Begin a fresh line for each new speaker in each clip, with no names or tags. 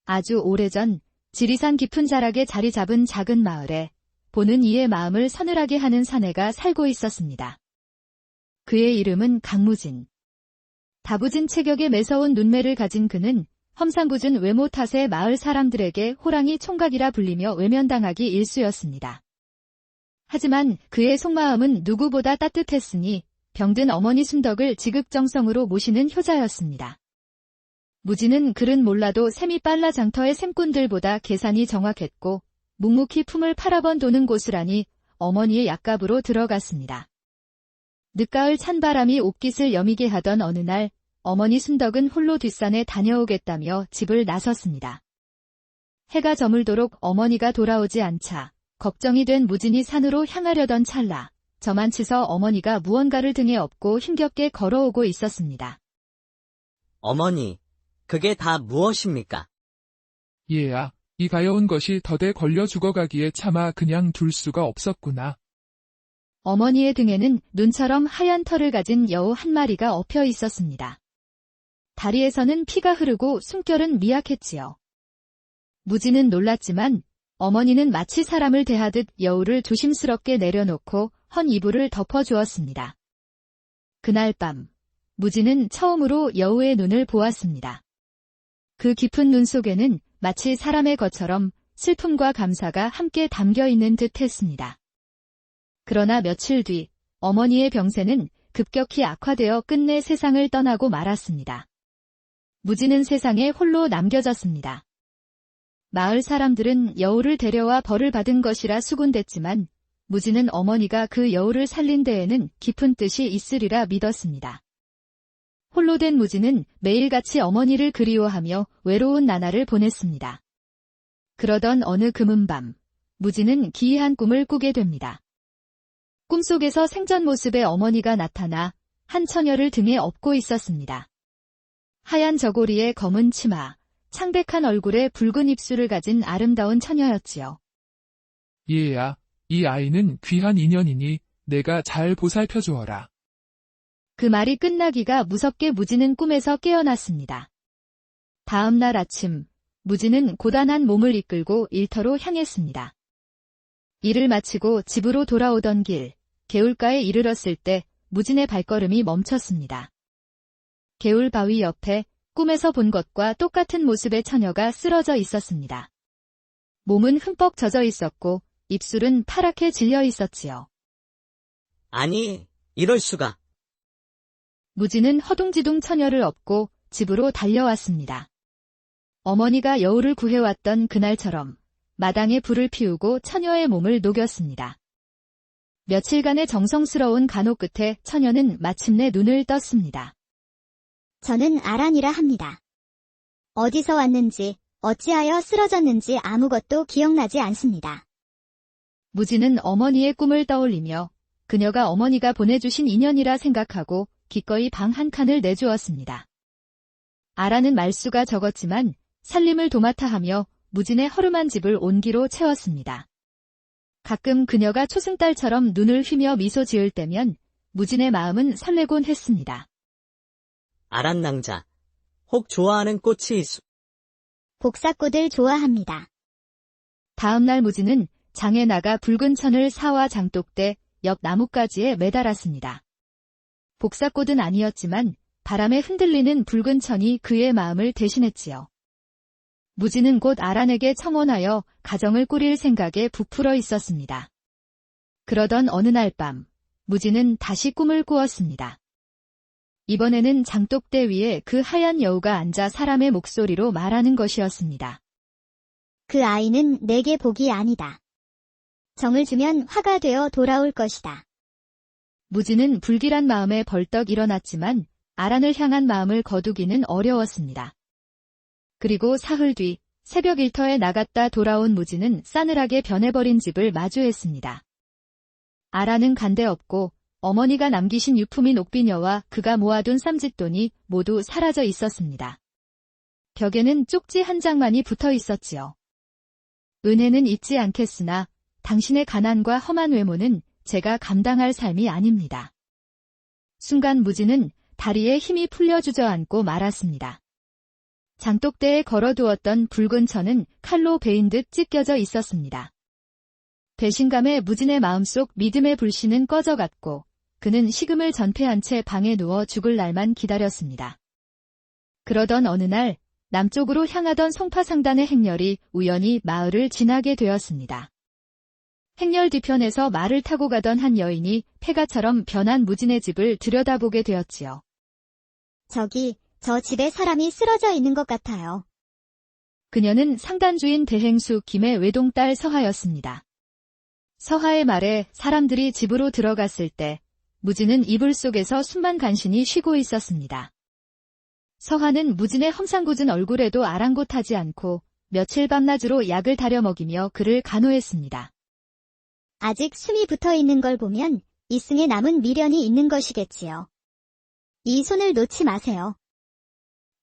아주 오래전 지리산 깊은 자락에 자리 잡은 작은 마을에 보는 이의 마음을 서늘하게 하는 사내가 살고 있었습니다. 그의 이름은 강무진. 다부진 체격에 매서운 눈매를 가진 그는 험상궂은 외모 탓에 마을 사람들에게 호랑이 총각이라 불리며 외면당하기 일쑤였습니다. 하지만 그의 속마음은 누구보다 따뜻했으니 병든 어머니 순덕을 지극정성으로 모시는 효자였습니다. 무진은 글은 몰라도 셈이 빨라 장터의 셈꾼들보다 계산이 정확했고 묵묵히 품을 팔아번 도는 고스란히 어머니의 약갑으로 들어갔습니다. 늦가을 찬바람이 옷깃을 여미게 하던 어느 날 어머니 순덕은 홀로 뒷산에 다녀오겠다며 집을 나섰습니다. 해가 저물도록 어머니가 돌아오지 않자 걱정이 된 무진이 산으로 향하려던 찰나 저만치서 어머니가 무언가를 등에 업고 힘겹게 걸어오고 있었습니다.
어머니, 그게 다 무엇입니까?
얘야, 이 가여운 것이 더대 걸려 죽어가기에 차마 그냥 둘 수가 없었구나.
어머니의 등에는 눈처럼 하얀 털을 가진 여우 한 마리가 엎여 있었습니다. 다리에서는 피가 흐르고 숨결은 미약했지요. 무진은 놀랐지만 어머니는 마치 사람을 대하듯 여우를 조심스럽게 내려놓고 헌 이불을 덮어주었습니다. 그날 밤, 무진은 처음으로 여우의 눈을 보았습니다. 그 깊은 눈 속에는 마치 사람의 것처럼 슬픔과 감사가 함께 담겨 있는 듯 했습니다. 그러나 며칠 뒤 어머니의 병세는 급격히 악화되어 끝내 세상을 떠나고 말았습니다. 무진은 세상에 홀로 남겨졌습니다. 마을 사람들은 여우를 데려와 벌을 받은 것이라 수군댔지만 무진은 어머니가 그 여우를 살린 데에는 깊은 뜻이 있으리라 믿었습니다. 홀로 된 무진은 매일같이 어머니를 그리워하며 외로운 나날을 보냈습니다. 그러던 어느 금은밤, 무진은 기이한 꿈을 꾸게 됩니다. 꿈속에서 생전 모습의 어머니가 나타나 한 처녀를 등에 업고 있었습니다. 하얀 저고리에 검은 치마, 창백한 얼굴에 붉은 입술을 가진 아름다운 처녀였지요.
얘야, 이 아이는 귀한 인연이니 내가 잘 보살펴주어라.
그 말이 끝나기가 무섭게 무진은 꿈에서 깨어났습니다. 다음 날 아침, 무진은 고단한 몸을 이끌고 일터로 향했습니다. 일을 마치고 집으로 돌아오던 길, 개울가에 이르렀을 때 무진의 발걸음이 멈췄습니다. 개울 바위 옆에 꿈에서 본 것과 똑같은 모습의 처녀가 쓰러져 있었습니다. 몸은 흠뻑 젖어 있었고 입술은 파랗게 질려 있었지요.
아니, 이럴 수가.
무진은 허둥지둥 처녀를 업고 집으로 달려왔습니다. 어머니가 여우를 구해왔던 그날처럼 마당에 불을 피우고 처녀의 몸을 녹였습니다. 며칠간의 정성스러운 간호 끝에 처녀는 마침내 눈을 떴습니다.
저는 아란이라 합니다. 어디서 왔는지, 어찌하여 쓰러졌는지 아무것도 기억나지 않습니다.
무진은 어머니의 꿈을 떠올리며 그녀가 어머니가 보내주신 인연이라 생각하고 기꺼이 방 한 칸을 내주었습니다. 아란은 말수가 적었지만 살림을 도맡아 하며 무진의 허름한 집을 온기로 채웠습니다. 가끔 그녀가 초승달처럼 눈을 휘며 미소 지을 때면 무진의 마음은 설레곤 했습니다.
아란 낭자, 혹 좋아하는 꽃이 있소?
복사꽃을 좋아합니다.
다음 날 무진은 장에 나가 붉은 천을 사와 장독대 옆 나뭇가지에 매달았습니다. 복사꽃은 아니었지만 바람에 흔들리는 붉은 천이 그의 마음을 대신했지요. 무진은 곧 아란에게 청혼하여 가정을 꾸릴 생각에 부풀어 있었습니다. 그러던 어느 날 밤, 무진은 다시 꿈을 꾸었습니다. 이번에는 장독대 위에 그 하얀 여우가 앉아 사람의 목소리로 말하는 것이었습니다.
그 아이는 내게 복이 아니다. 정을 주면 화가 되어 돌아올 것이다.
무진은 불길한 마음에 벌떡 일어났지만 아란을 향한 마음을 거두기는 어려웠습니다. 그리고 사흘 뒤 새벽 일터에 나갔다 돌아온 무진은 싸늘하게 변해버린 집을 마주했습니다. 아란은 간데없고 어머니가 남기신 유품인 옥비녀와 그가 모아둔 쌈짓돈이 모두 사라져 있었습니다. 벽에는 쪽지 한 장만이 붙어 있었지요. 은혜는 잊지 않겠으나 당신의 가난과 험한 외모는 제가 감당할 삶이 아닙니다. 순간 무진은 다리에 힘이 풀려 주저앉고 말았습니다. 장독대에 걸어두었던 붉은 천은 칼로 베인 듯 찢겨져 있었습니다. 배신감에 무진의 마음속 믿음의 불씨는 꺼져갔고 그는 식음을 전폐한 채 방에 누워 죽을 날만 기다렸습니다. 그러던 어느 날 남쪽으로 향하던 송파상단의 행렬이 우연히 마을을 지나게 되었습니다. 행렬 뒤편에서 말을 타고 가던 한 여인이 폐가처럼 변한 무진의 집을 들여다보게 되었지요.
저기, 저 집에 사람이 쓰러져 있는 것 같아요.
그녀는 상단주인 대행수 김의 외동딸 서하였습니다. 서하의 말에 사람들이 집으로 들어갔을 때 무진은 이불 속에서 숨만 간신히 쉬고 있었습니다. 서하는 무진의 험상궂은 얼굴에도 아랑곳하지 않고 며칠 밤낮으로 약을 다려 먹이며 그를 간호했습니다.
아직 숨이 붙어 있는 걸 보면 이승에 남은 미련이 있는 것이겠지요. 이 손을 놓지 마세요.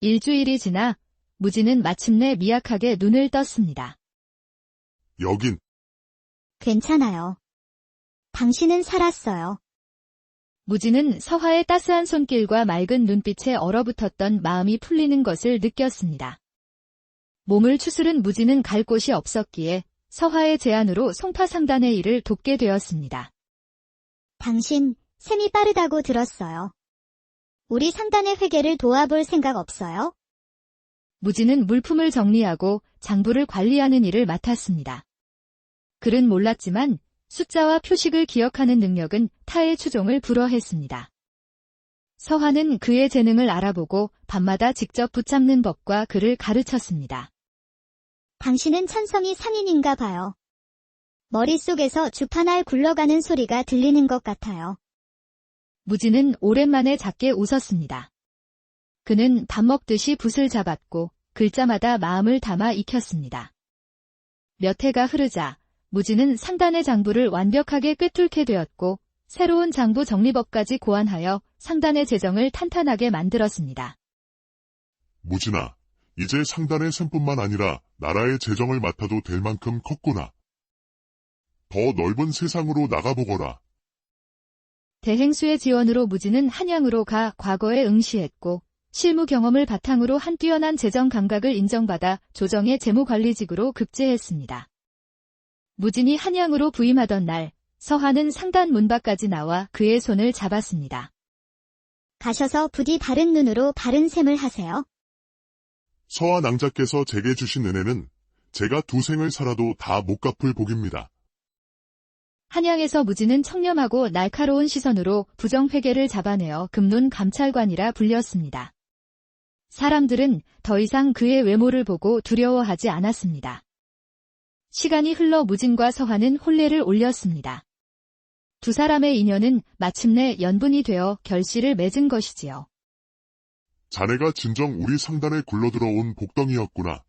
일주일이 지나 무진은 마침내 미약하게 눈을 떴습니다.
여긴
괜찮아요. 당신은 살았어요.
무진은 서하의 따스한 손길과 맑은 눈빛에 얼어붙었던 마음이 풀리는 것을 느꼈습니다. 몸을 추스른 무진은 갈 곳이 없었기에 서하의 제안으로 송파상단의 일을 돕게 되었습니다.
당신, 셈이 빠르다고 들었어요. 우리 상단의 회계를 도와볼 생각 없어요?
무진은 물품을 정리하고 장부를 관리하는 일을 맡았습니다. 그는 몰랐지만 숫자와 표식을 기억하는 능력은 타의 추종을 불허했습니다. 서하는 그의 재능을 알아보고 밤마다 직접 붙잡는 법과 그를 가르쳤습니다.
당신은 천성이 상인인가 봐요. 머릿속에서 주판알 굴러가는 소리가 들리는 것 같아요.
무진은 오랜만에 작게 웃었습니다. 그는 밥 먹듯이 붓을 잡았고 글자마다 마음을 담아 익혔습니다. 몇 해가 흐르자 무진은 상단의 장부를 완벽하게 꿰뚫게 되었고 새로운 장부 정리법까지 고안하여 상단의 재정을 탄탄하게 만들었습니다.
무진아, 이제 상단의 셈뿐만 아니라 나라의 재정을 맡아도 될 만큼 컸구나. 더 넓은 세상으로 나가보거라.
대행수의 지원으로 무진은 한양으로 가 과거에 응시했고 실무 경험을 바탕으로 한 뛰어난 재정 감각을 인정받아 조정의 재무관리직으로 급제했습니다. 무진이 한양으로 부임하던 날 서하는 상단 문 밖까지 나와 그의 손을 잡았습니다.
가셔서 부디 바른 눈으로 바른 셈을 하세요.
서하 낭자께서 제게 주신 은혜는 제가 두 생을 살아도 다 못 갚을 복입니다.
한양에서 무진은 청렴하고 날카로운 시선으로 부정회계를 잡아내어 금론 감찰관이라 불렸습니다. 사람들은 더 이상 그의 외모를 보고 두려워하지 않았습니다. 시간이 흘러 무진과 서하는 혼례를 올렸습니다. 두 사람의 인연은 마침내 연분이 되어 결실을 맺은 것이지요.
자네가 진정 우리 상단에 굴러들어온 복덩이였구나.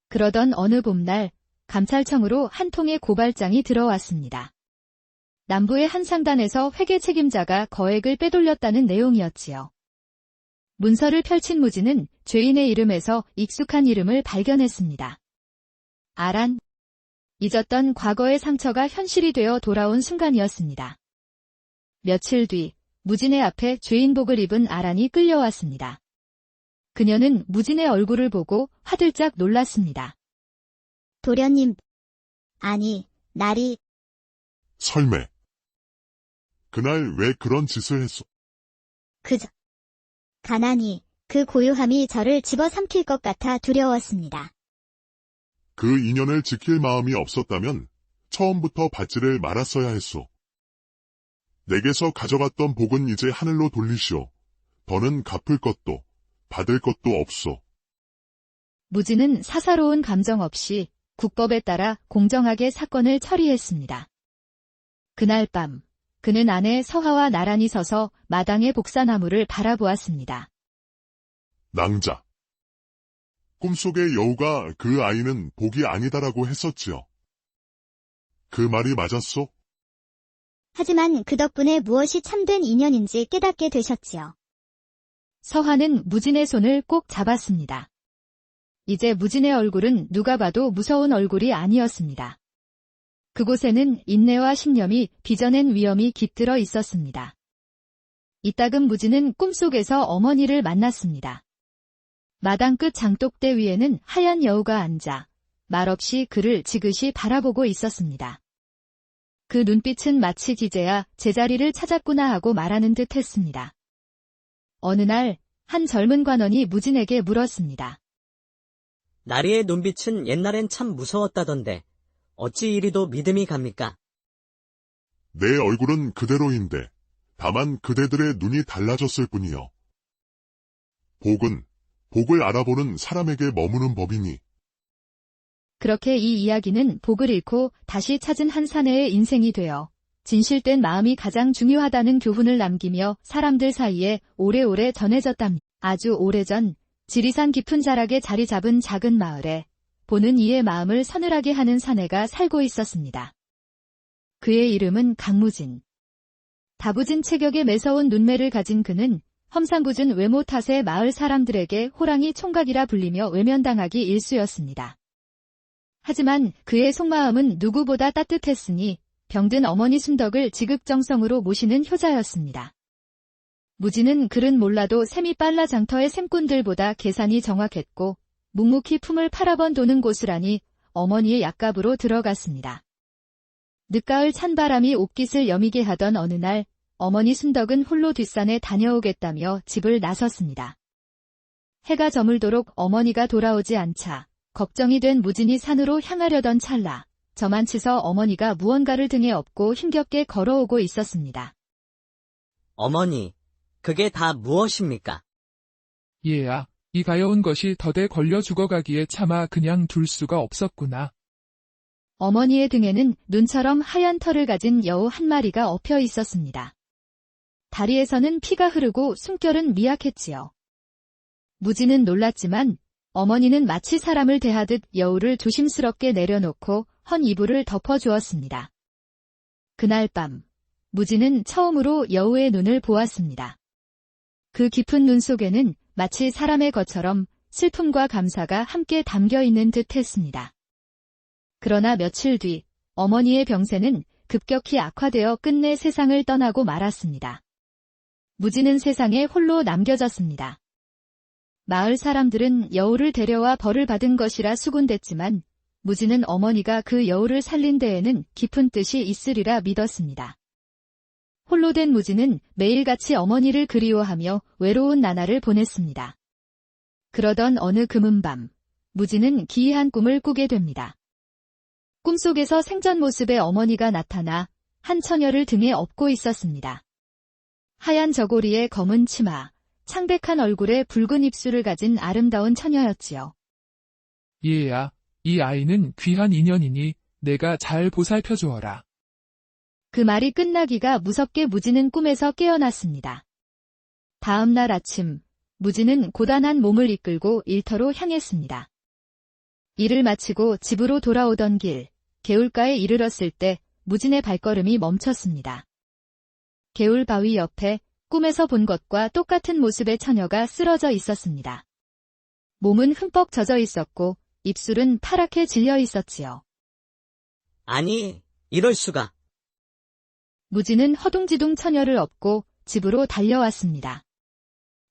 그러던 어느 봄날 감찰청으로 한 통의 고발장이 들어왔습니다. 남부의 한 상단에서 회계 책임자가 거액을 빼돌렸다는 내용이었지요. 문서를 펼친 무진은 죄인의 이름에서 익숙한 이름을 발견했습니다. 아란. 잊었던 과거의 상처가 현실이 되어 돌아온 순간이었습니다. 며칠 뒤 무진의 앞에 죄인복을 입은 아란이 끌려왔습니다. 그녀는 무진의 얼굴을 보고 화들짝 놀랐습니다.
도련님. 아니, 날이.
설매. 그날 왜 그런 짓을 했어?
가난이, 그 고요함이 저를 집어삼킬 것 같아 두려웠습니다.
그 인연을 지킬 마음이 없었다면 처음부터 받지를 말았어야 했소. 내게서 가져갔던 복은 이제 하늘로 돌리시오. 더는 갚을 것도 받을 것도 없소.
무진은 사사로운 감정 없이 국법에 따라 공정하게 사건을 처리했습니다. 그날 밤 그는 아내 서하와 나란히 서서 마당의 복사나무를 바라보았습니다.
낭자. 꿈속의 여우가 그 아이는 복이 아니다라고 했었지요. 그 말이 맞았소?
하지만 그 덕분에 무엇이 참된 인연인지 깨닫게 되셨지요.
서하는 무진의 손을 꼭 잡았습니다. 이제 무진의 얼굴은 누가 봐도 무서운 얼굴이 아니었습니다. 그곳에는 인내와 신념이 빚어낸 위엄이 깃들어 있었습니다. 이따금 무진은 꿈속에서 어머니를 만났습니다. 마당 끝 장독대 위에는 하얀 여우가 앉아 말없이 그를 지그시 바라보고 있었습니다. 그 눈빛은 마치 기재야 제자리를 찾았구나 하고 말하는 듯 했습니다. 어느 날 한 젊은 관원이 무진에게 물었습니다.
나리의 눈빛은 옛날엔 참 무서웠다던데 어찌 이리도 믿음이 갑니까?
내 얼굴은 그대로인데 다만 그대들의 눈이 달라졌을 뿐이요. 복은 복을 알아보는 사람에게 머무는 법이니.
그렇게 이 이야기는 복을 잃고 다시 찾은 한 사내의 인생이 되어 진실된 마음이 가장 중요하다는 교훈을 남기며 사람들 사이에 오래오래 전해졌답니다. 아주 오래전 지리산 깊은 자락에 자리 잡은 작은 마을에 보는 이의 마음을 서늘하게 하는 사내가 살고 있었습니다. 그의 이름은 강무진. 다부진 체격에 매서운 눈매를 가진 그는 험상궂은 외모 탓에 마을 사람들에게 호랑이 총각이라 불리며 외면당하기 일쑤였습니다. 하지만 그의 속마음은 누구보다 따뜻했으니 병든 어머니 순덕을 지극정성으로 모시는 효자였습니다. 무진은 글은 몰라도 셈이 빨라 장터의 셈꾼들보다 계산이 정확했고 묵묵히 품을 팔아번 도는 고스란히 어머니의 약갑으로 들어갔습니다. 늦가을 찬바람이 옷깃을 여미게 하던 어느 날 어머니 순덕은 홀로 뒷산에 다녀오겠다며 집을 나섰습니다. 해가 저물도록 어머니가 돌아오지 않자 걱정이 된 무진이 산으로 향하려던 찰나 저만치서 어머니가 무언가를 등에 업고 힘겹게 걸어오고 있었습니다.
어머니, 그게 다 무엇입니까?
얘야, 이 가여운 것이 더대 걸려 죽어가기에 차마 그냥 둘 수가 없었구나.
어머니의 등에는 눈처럼 하얀 털을 가진 여우 한 마리가 엎여 있었습니다. 다리에서는 피가 흐르고 숨결은 미약했지요. 무진은 놀랐지만 어머니는 마치 사람을 대하듯 여우를 조심스럽게 내려놓고 헌 이불을 덮어주었습니다. 그날 밤, 무진은 처음으로 여우의 눈을 보았습니다. 그 깊은 눈 속에는 마치 사람의 것처럼 슬픔과 감사가 함께 담겨 있는 듯 했습니다. 그러나 며칠 뒤 어머니의 병세는 급격히 악화되어 끝내 세상을 떠나고 말았습니다. 무진은 세상에 홀로 남겨졌습니다. 마을 사람들은 여우를 데려와 벌을 받은 것이라 수군댔지만 무진은 어머니가 그 여우를 살린 데에는 깊은 뜻이 있으리라 믿었습니다. 홀로 된 무진은 매일같이 어머니를 그리워하며 외로운 나날을 보냈습니다. 그러던 어느 금은밤, 무진은 기이한 꿈을 꾸게 됩니다. 꿈속에서 생전 모습의 어머니가 나타나 한 처녀를 등에 업고 있었습니다. 하얀 저고리에 검은 치마, 창백한 얼굴에 붉은 입술을 가진 아름다운 처녀였지요.
얘야, 이 아이는 귀한 인연이니 내가 잘 보살펴 주어라.
그 말이 끝나기가 무섭게 무진은 꿈에서 깨어났습니다. 다음 날 아침, 무진은 고단한 몸을 이끌고 일터로 향했습니다. 일을 마치고 집으로 돌아오던 길, 개울가에 이르렀을 때 무진의 발걸음이 멈췄습니다. 개울 바위 옆에 꿈에서 본 것과 똑같은 모습의 처녀가 쓰러져 있었습니다. 몸은 흠뻑 젖어 있었고 입술은 파랗게 질려 있었지요.
아니, 이럴 수가.
무진은 허둥지둥 처녀를 업고 집으로 달려왔습니다.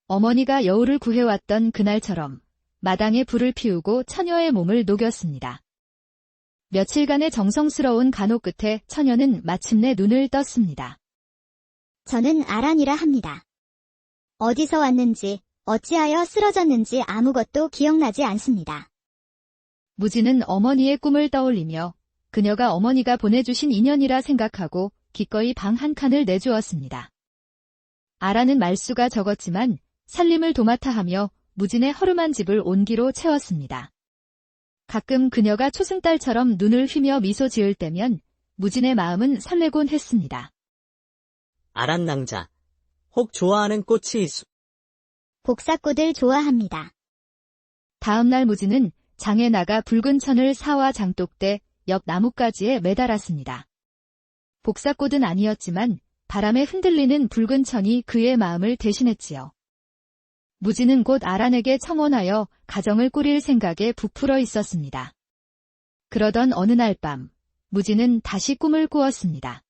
어머니가 여우를 구해왔던 그날처럼 마당에 불을 피우고 처녀의 몸을 녹였습니다. 며칠간의 정성스러운 간호 끝에 처녀는 마침내 눈을 떴습니다.
저는 아란이라 합니다. 어디서 왔는지, 어찌하여 쓰러졌는지 아무것도 기억나지 않습니다.
무진은 어머니의 꿈을 떠올리며 그녀가 어머니가 보내주신 인연이라 생각하고 기꺼이 방 한 칸을 내주었습니다. 아라는 말수가 적었지만 살림을 도맡아 하며 무진의 허름한 집을 온기로 채웠습니다. 가끔 그녀가 초승달처럼 눈을 휘며 미소 지을 때면 무진의 마음은 설레곤 했습니다.
아란 낭자, 혹 좋아하는 꽃이 있소?
복사꽃을 좋아합니다.
다음 날 무진은 장에 나가 붉은 천을 사와 장독대 옆 나뭇가지에 매달았습니다. 복사꽃은 아니었지만 바람에 흔들리는 붉은 천이 그의 마음을 대신했지요. 무진은 곧 아란에게 청혼하여 가정을 꾸릴 생각에 부풀어 있었습니다. 그러던 어느 날 밤, 무진은 다시 꿈을 꾸었습니다.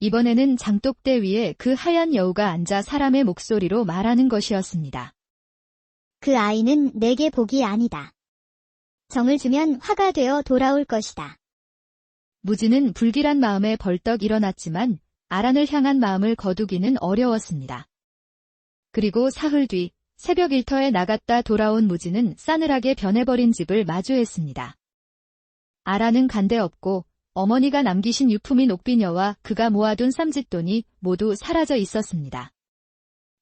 이번에는 장독대 위에 그 하얀 여우가 앉아 사람의 목소리로 말하는 것이었습니다.
그 아이는 내게 복이 아니다. 정을 주면 화가 되어 돌아올 것이다.
무지는 불길한 마음에 벌떡 일어났지만 아란을 향한 마음을 거두기는 어려웠습니다. 그리고 사흘 뒤 새벽 일터에 나갔다 돌아온 무지는 싸늘하게 변해버린 집을 마주했습니다. 아란은 간데없고 어머니가 남기신 유품인 옥비녀와 그가 모아둔 쌈짓돈이 모두 사라져 있었습니다.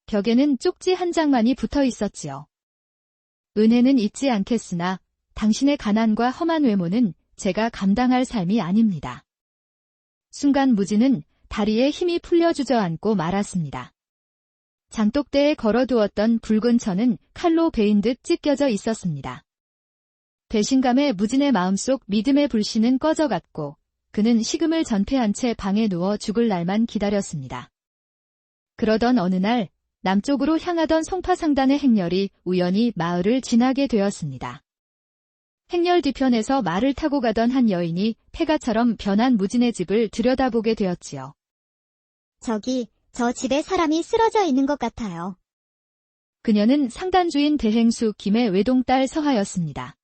벽에는 쪽지 한 장만이 붙어 있었지요. 은혜는 잊지 않겠으나 당신의 가난과 험한 외모는 제가 감당할 삶이 아닙니다. 순간 무지는 다리에 힘이 풀려 주저앉고 말았습니다. 장독대에 걸어두었던 붉은 천은 칼로 베인 듯 찢겨져 있었습니다. 배신감에 무진의 마음속 믿음의 불씨는 꺼져갔고 그는 식음을 전폐한 채 방에 누워 죽을 날만 기다렸습니다. 그러던 어느 날 남쪽으로 향하던 송파상단의 행렬이 우연히 마을을 지나게 되었습니다. 행렬 뒤편에서 말을 타고 가던 한 여인이 폐가처럼 변한 무진의 집을 들여다보게 되었지요.
저기, 저 집에 사람이 쓰러져 있는 것 같아요.
그녀는 상단주인 대행수 김의 외동딸 서하였습니다.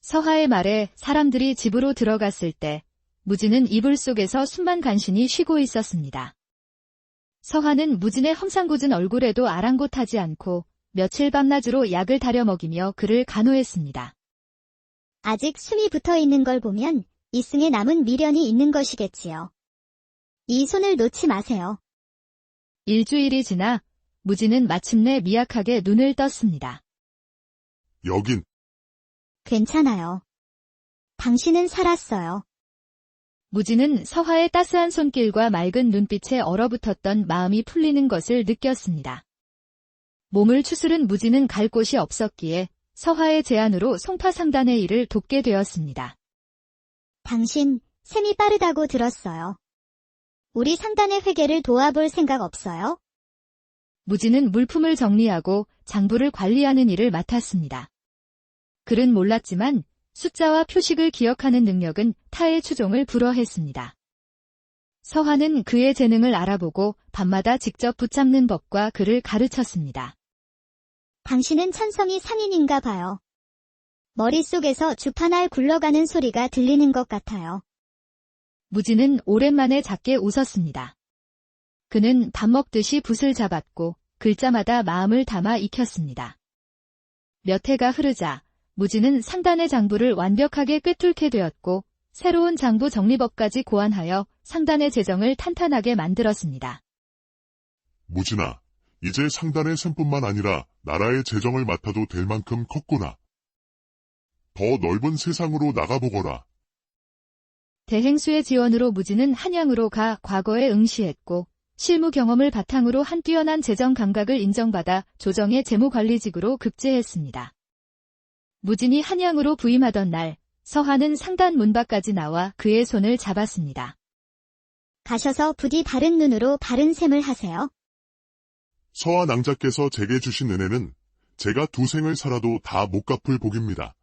서하의 말에 사람들이 집으로 들어갔을 때 무진은 이불 속에서 숨만 간신히 쉬고 있었습니다. 서하는 무진의 험상궂은 얼굴에도 아랑곳하지 않고 며칠 밤낮으로 약을 다려 먹이며 그를 간호했습니다.
아직 숨이 붙어 있는 걸 보면 이승에 남은 미련이 있는 것이겠지요. 이 손을 놓지 마세요.
일주일이 지나 무진은 마침내 미약하게 눈을 떴습니다.
여긴
괜찮아요. 당신은 살았어요.
무진은 서하의 따스한 손길과 맑은 눈빛에 얼어붙었던 마음이 풀리는 것을 느꼈습니다. 몸을 추스른 무진은 갈 곳이 없었기에 서하의 제안으로 송파상단의 일을 돕게 되었습니다.
당신, 셈이 빠르다고 들었어요. 우리 상단의 회계를 도와볼 생각 없어요?
무진은 물품을 정리하고 장부를 관리하는 일을 맡았습니다. 그는 몰랐지만 숫자와 표식을 기억하는 능력은 타의 추종을 불허했습니다. 서하는 그의 재능을 알아보고 밤마다 직접 붙잡는 법과 그를 가르쳤습니다.
당신은 천성이 상인인가 봐요. 머릿속에서 주판알 굴러가는 소리가 들리는 것 같아요.
무진은 오랜만에 작게 웃었습니다. 그는 밥 먹듯이 붓을 잡았고 글자마다 마음을 담아 익혔습니다. 몇 해가 흐르자 무진은 상단의 장부를 완벽하게 꿰뚫게 되었고 새로운 장부 정리법까지 고안하여 상단의 재정을 탄탄하게 만들었습니다.
무진아, 이제 상단의 셈뿐만 아니라 나라의 재정을 맡아도 될 만큼 컸구나. 더 넓은 세상으로 나가보거라.
대행수의 지원으로 무진은 한양으로 가 과거에 응시했고 실무 경험을 바탕으로 한 뛰어난 재정 감각을 인정받아 조정의 재무관리직으로 급제했습니다. 무진이 한양으로 부임하던 날 서하는 상단 문 밖까지 나와 그의 손을 잡았습니다.
가셔서 부디 바른 눈으로 바른 셈을 하세요.
서하 낭자께서 제게 주신 은혜는 제가 두 생을 살아도 다 못 갚을 복입니다.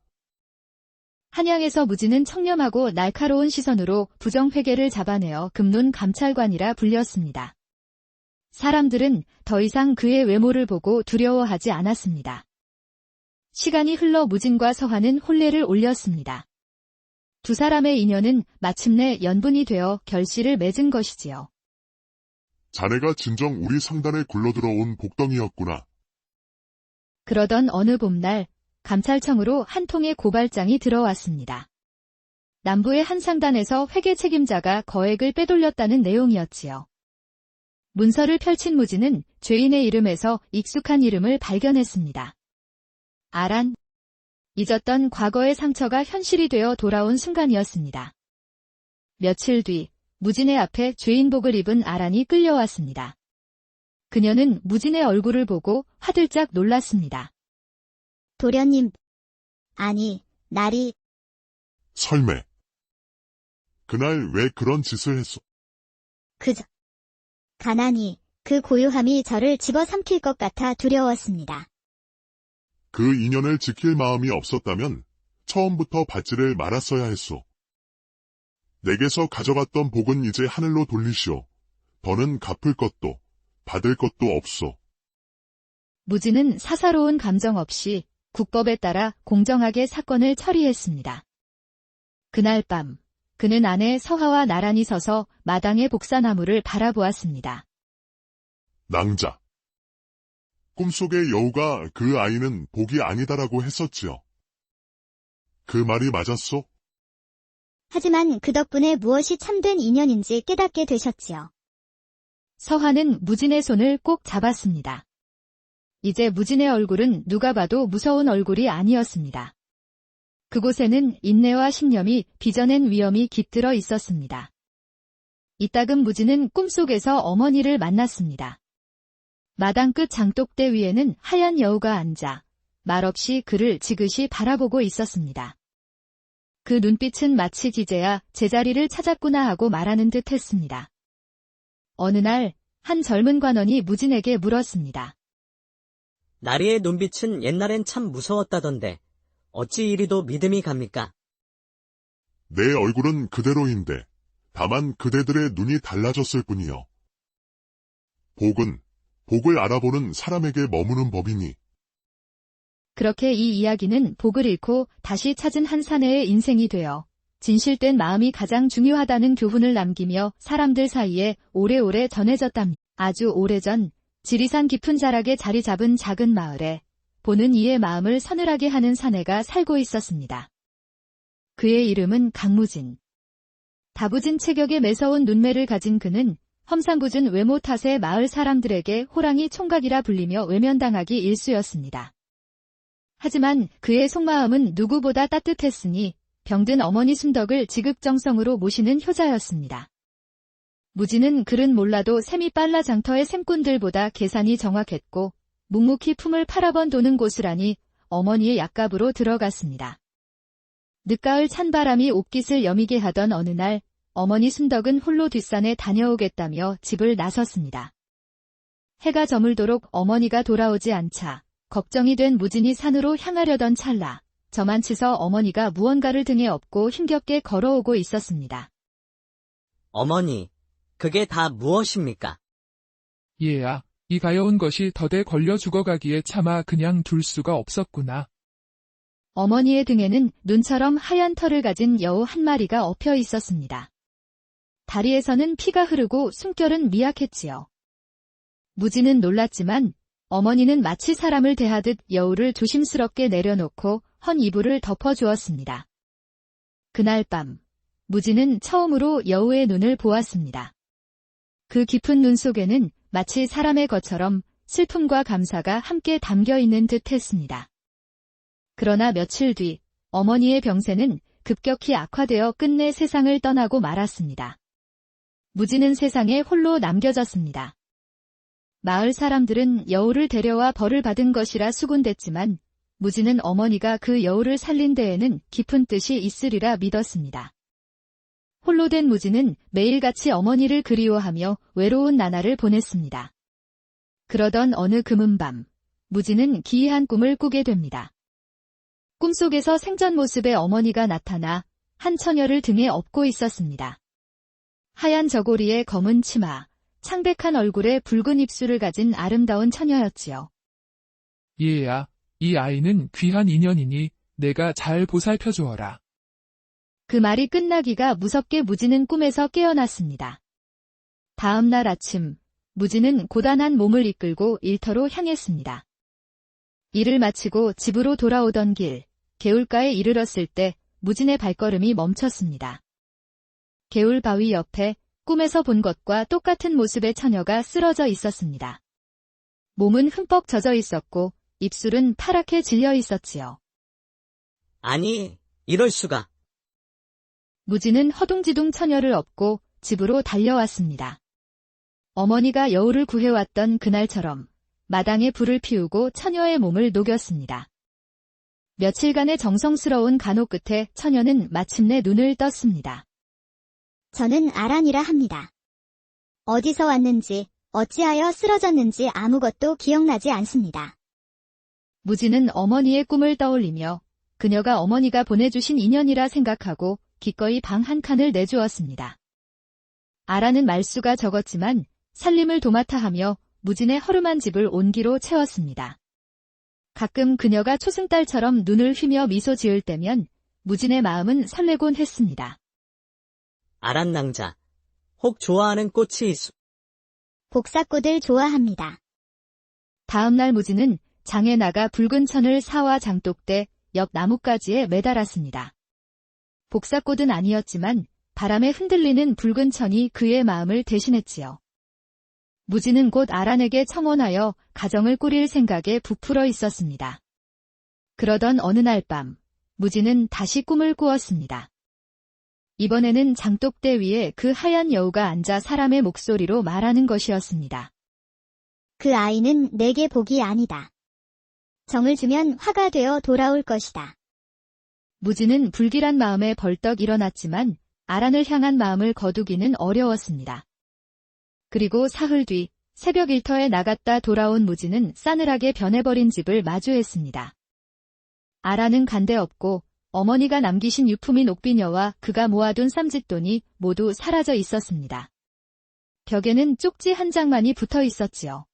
한양에서 무진은 청렴하고 날카로운 시선으로 부정회계를 잡아내어 금론 감찰관이라 불렸습니다. 사람들은 더 이상 그의 외모를 보고 두려워하지 않았습니다. 시간이 흘러 무진과 서하는 혼례를 올렸습니다. 두 사람의 인연은 마침내 연분이 되어 결실을 맺은 것이지요.
자네가 진정 우리 상단에 굴러들어온 복덩이였구나.
그러던 어느 봄날 감찰청으로 한 통의 고발장이 들어왔습니다. 남부의 한 상단에서 회계 책임자가 거액을 빼돌렸다는 내용이었지요. 문서를 펼친 무진은 죄인의 이름에서 익숙한 이름을 발견했습니다. 아란. 잊었던 과거의 상처가 현실이 되어 돌아온 순간이었습니다. 며칠 뒤 무진의 앞에 죄인복을 입은 아란이 끌려왔습니다. 그녀는 무진의 얼굴을 보고 화들짝 놀랐습니다.
도련님. 아니, 날이.
설매. 그날 왜 그런 짓을 했어?
가난이, 그 고요함이 저를 집어삼킬 것 같아 두려웠습니다.
그 인연을 지킬 마음이 없었다면 처음부터 받지를 말았어야 했소. 내게서 가져갔던 복은 이제 하늘로 돌리시오. 더는 갚을 것도 받을 것도 없소.
무지는 사사로운 감정 없이 국법에 따라 공정하게 사건을 처리했습니다. 그날 밤, 그는 아내 서화와 나란히 서서 마당의 복사나무를 바라보았습니다.
낭자. 꿈속의 여우가 그 아이는 복이 아니다라고 했었지요. 그 말이 맞았소?
하지만 그 덕분에 무엇이 참된 인연인지 깨닫게 되셨지요.
서화는 무진의 손을 꼭 잡았습니다. 이제 무진의 얼굴은 누가 봐도 무서운 얼굴이 아니었습니다. 그곳에는 인내와 신념이 빚어낸 위엄이 깃들어 있었습니다. 이따금 무진은 꿈속에서 어머니를 만났습니다. 마당 끝 장독대 위에는 하얀 여우가 앉아 말없이 그를 지그시 바라보고 있었습니다. 그 눈빛은 마치 기제야 제자리를 찾았구나 하고 말하는 듯 했습니다. 어느 날, 한 젊은 관원이 무진에게 물었습니다.
나리의 눈빛은 옛날엔 참 무서웠다던데 어찌 이리도 믿음이 갑니까?
내 얼굴은 그대로인데 다만 그대들의 눈이 달라졌을 뿐이요. 복을 알아보는 사람에게 머무는 법이니.
그렇게 이 이야기는 복을 잃고 다시 찾은 한 사내의 인생이 되어 진실된 마음이 가장 중요하다는 교훈을 남기며 사람들 사이에 오래오래 전해졌답니다. 아주 오래전 지리산 깊은 자락에 자리 잡은 작은 마을에 보는 이의 마음을 서늘하게 하는 사내가 살고 있었습니다. 그의 이름은 강무진. 다부진 체격에 매서운 눈매를 가진 그는 험상궂은 외모 탓에 마을 사람들에게 호랑이 총각이라 불리며 외면당하기 일쑤였습니다. 하지만 그의 속마음은 누구보다 따뜻했으니 병든 어머니 순덕을 지극정성으로 모시는 효자였습니다. 무진은 글은 몰라도 셈이 빨라 장터의 셈꾼들보다 계산이 정확했고 묵묵히 품을 팔아번 도는 고스란히 어머니의 약갑으로 들어갔습니다. 늦가을 찬바람이 옷깃을 여미게 하던 어느 날 어머니 순덕은 홀로 뒷산에 다녀오겠다며 집을 나섰습니다. 해가 저물도록 어머니가 돌아오지 않자 걱정이 된 무진이 산으로 향하려던 찰나 저만치서 어머니가 무언가를 등에 업고 힘겹게 걸어오고 있었습니다.
어머니, 그게 다 무엇입니까?
얘야, 이 가여운 것이 덫에 걸려 죽어가기에 차마 그냥 둘 수가 없었구나.
어머니의 등에는 눈처럼 하얀 털을 가진 여우 한 마리가 엎여 있었습니다. 다리에서는 피가 흐르고 숨결은 미약했지요. 무진은 놀랐지만 어머니는 마치 사람을 대하듯 여우를 조심스럽게 내려놓고 헌 이불을 덮어주었습니다. 그날 밤, 무진은 처음으로 여우의 눈을 보았습니다. 그 깊은 눈 속에는 마치 사람의 것처럼 슬픔과 감사가 함께 담겨 있는 듯 했습니다. 그러나 며칠 뒤 어머니의 병세는 급격히 악화되어 끝내 세상을 떠나고 말았습니다. 무진은 세상에 홀로 남겨졌습니다. 마을 사람들은 여우를 데려와 벌을 받은 것이라 수군댔지만 무진은 어머니가 그 여우를 살린 데에는 깊은 뜻이 있으리라 믿었습니다. 홀로 된 무진은 매일같이 어머니를 그리워하며 외로운 나날을 보냈습니다. 그러던 어느 금은밤, 무진은 기이한 꿈을 꾸게 됩니다. 꿈속에서 생전 모습의 어머니가 나타나 한 처녀를 등에 업고 있었습니다. 하얀 저고리에 검은 치마, 창백한 얼굴에 붉은 입술을 가진 아름다운 처녀였지요.
얘야, 이 아이는 귀한 인연이니 내가 잘 보살펴 주어라.
그 말이 끝나기가 무섭게 무진은 꿈에서 깨어났습니다. 다음 날 아침, 무진은 고단한 몸을 이끌고 일터로 향했습니다. 일을 마치고 집으로 돌아오던 길, 개울가에 이르렀을 때 무진의 발걸음이 멈췄습니다. 개울 바위 옆에 꿈에서 본 것과 똑같은 모습의 처녀가 쓰러져 있었습니다. 몸은 흠뻑 젖어 있었고 입술은 파랗게 질려 있었지요.
아니, 이럴 수가.
무진은 허둥지둥 처녀를 업고 집으로 달려왔습니다. 어머니가 여우를 구해왔던 그날처럼 마당에 불을 피우고 처녀의 몸을 녹였습니다. 며칠간의 정성스러운 간호 끝에 처녀는 마침내 눈을 떴습니다.
저는 아란이라 합니다. 어디서 왔는지, 어찌하여 쓰러졌는지 아무것도 기억나지 않습니다.
무진은 어머니의 꿈을 떠올리며 그녀가 어머니가 보내주신 인연이라 생각하고 기꺼이 방 한 칸을 내주었습니다. 아란은 말수가 적었지만 살림을 도맡아 하며 무진의 허름한 집을 온기로 채웠습니다. 가끔 그녀가 초승달처럼 눈을 휘며 미소 지을 때면 무진의 마음은 설레곤 했습니다.
아란낭자. 혹 좋아하는 꽃이 있소?
복사꽃을 좋아합니다.
다음 날 무진은 장에 나가 붉은 천을 사와 장독대 옆 나뭇가지에 매달았습니다. 복사꽃은 아니었지만 바람에 흔들리는 붉은 천이 그의 마음을 대신했지요. 무진은 곧 아란에게 청혼하여 가정을 꾸릴 생각에 부풀어 있었습니다. 그러던 어느 날 밤, 무진은 다시 꿈을 꾸었습니다. 이번에는 장독대 위에 그 하얀 여우가 앉아 사람의 목소리로 말하는 것이었습니다.
그 아이는 내게 복이 아니다. 정을 주면 화가 되어 돌아올 것이다.
무진은 불길한 마음에 벌떡 일어났지만 아란을 향한 마음을 거두기는 어려웠습니다. 그리고 사흘 뒤 새벽 일터에 나갔다 돌아온 무진은 싸늘하게 변해버린 집을 마주했습니다. 아란은 간데없고 어머니가 남기신 유품인 옥비녀와 그가 모아둔 쌈짓돈이 모두 사라져 있었습니다. 벽에는 쪽지 한 장만이 붙어 있었지요.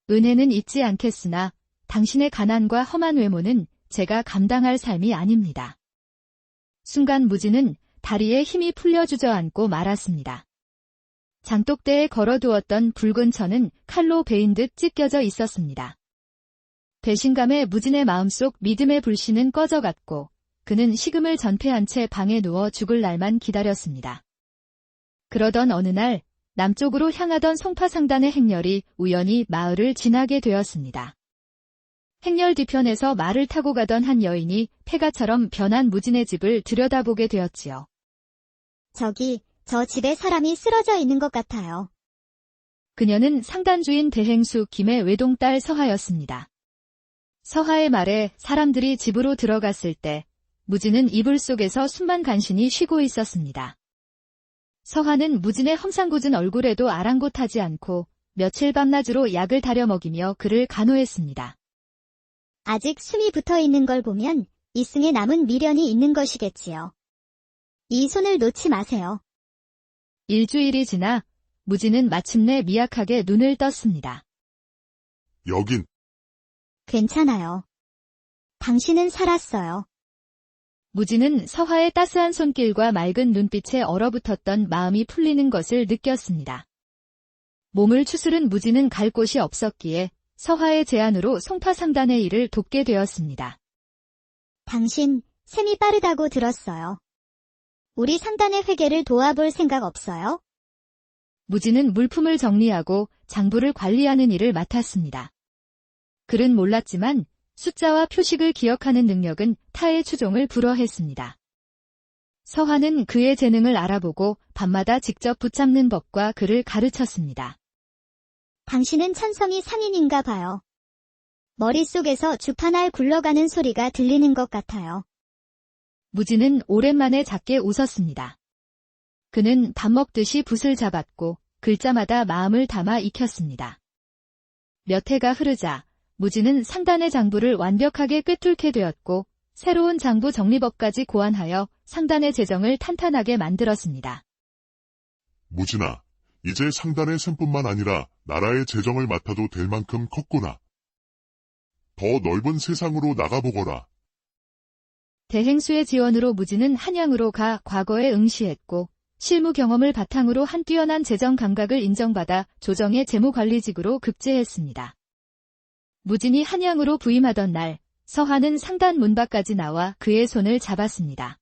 은혜는 잊지 않겠으나 당신의 가난과 험한 외모는 제가 감당할 삶이 아닙니다. 순간 무진은 다리에 힘이 풀려 주저앉고 말았습니다. 장독대에 걸어두었던 붉은 천은 칼로 베인 듯 찢겨져 있었습니다. 배신감에 무진의 마음속 믿음의 불씨는 꺼져갔고 그는 식음을 전폐한 채 방에 누워 죽을 날만 기다렸습니다. 그러던 어느 날 남쪽으로 향하던 송파상단의 행렬이 우연히 마을을 지나게 되었습니다. 행렬 뒤편에서 말을 타고 가던 한 여인이 폐가처럼 변한 무진의 집을 들여다보게 되었지요.
저기, 저 집에 사람이 쓰러져 있는 것 같아요.
그녀는 상단주인 대행수 김의 외동딸 서하였습니다. 서하의 말에 사람들이 집으로 들어갔을 때 무진은 이불 속에서 숨만 간신히 쉬고 있었습니다. 서하는 무진의 험상궂은 얼굴에도 아랑곳하지 않고 며칠 밤낮으로 약을 다려 먹이며 그를 간호했습니다.
아직 숨이 붙어 있는 걸 보면 이승에 남은 미련이 있는 것이겠지요. 이 손을 놓지 마세요.
일주일이 지나 무진은 마침내 미약하게 눈을 떴습니다.
여긴
괜찮아요. 당신은 살았어요.
무진은 서하의 따스한 손길과 맑은 눈빛에 얼어붙었던 마음이 풀리는 것을 느꼈습니다. 몸을 추스른 무진은 갈 곳이 없었기에 서하의 제안으로 송파상단의 일을 돕게 되었습니다.
당신, 셈이 빠르다고 들었어요. 우리 상단의 회계를 도와볼 생각 없어요?
무진은 물품을 정리하고 장부를 관리하는 일을 맡았습니다. 그는 몰랐지만 숫자와 표식을 기억하는 능력은 타의 추종을 불허했습니다. 서하는 그의 재능을 알아보고 밤마다 직접 붙잡는 법과 그를 가르쳤습니다.
당신은 천성이 상인인가 봐요. 머릿속에서 주판알 굴러가는 소리가 들리는 것 같아요.
무진은 오랜만에 작게 웃었습니다. 그는 밥 먹듯이 붓을 잡았고 글자마다 마음을 담아 익혔습니다. 몇 해가 흐르자 무진은 상단의 장부를 완벽하게 꿰뚫게 되었고 새로운 장부 정리법까지 고안하여 상단의 재정을 탄탄하게 만들었습니다.
무진아, 이제 상단의 셈뿐만 아니라 나라의 재정을 맡아도 될 만큼 컸구나. 더 넓은 세상으로 나가보거라.
대행수의 지원으로 무진은 한양으로 가 과거에 응시했고 실무 경험을 바탕으로 한 뛰어난 재정 감각을 인정받아 조정의 재무관리직으로 급제했습니다. 무진이 한양으로 부임하던 날 서하는 상단 문 밖까지 나와 그의 손을 잡았습니다.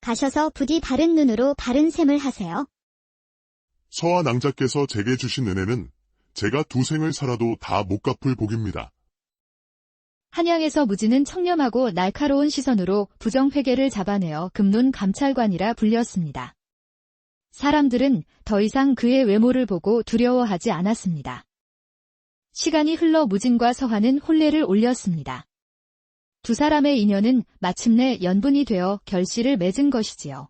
가셔서 부디 바른 눈으로 바른 셈을 하세요.
서하 낭자께서 제게 주신 은혜는 제가 두 생을 살아도 다 못 갚을 복입니다.
한양에서 무진은 청렴하고 날카로운 시선으로 부정회계를 잡아내어 금론 감찰관이라 불렸습니다. 사람들은 더 이상 그의 외모를 보고 두려워하지 않았습니다. 시간이 흘러 무진과 서하는 혼례를 올렸습니다. 두 사람의 인연은 마침내 연분이 되어 결실을 맺은 것이지요.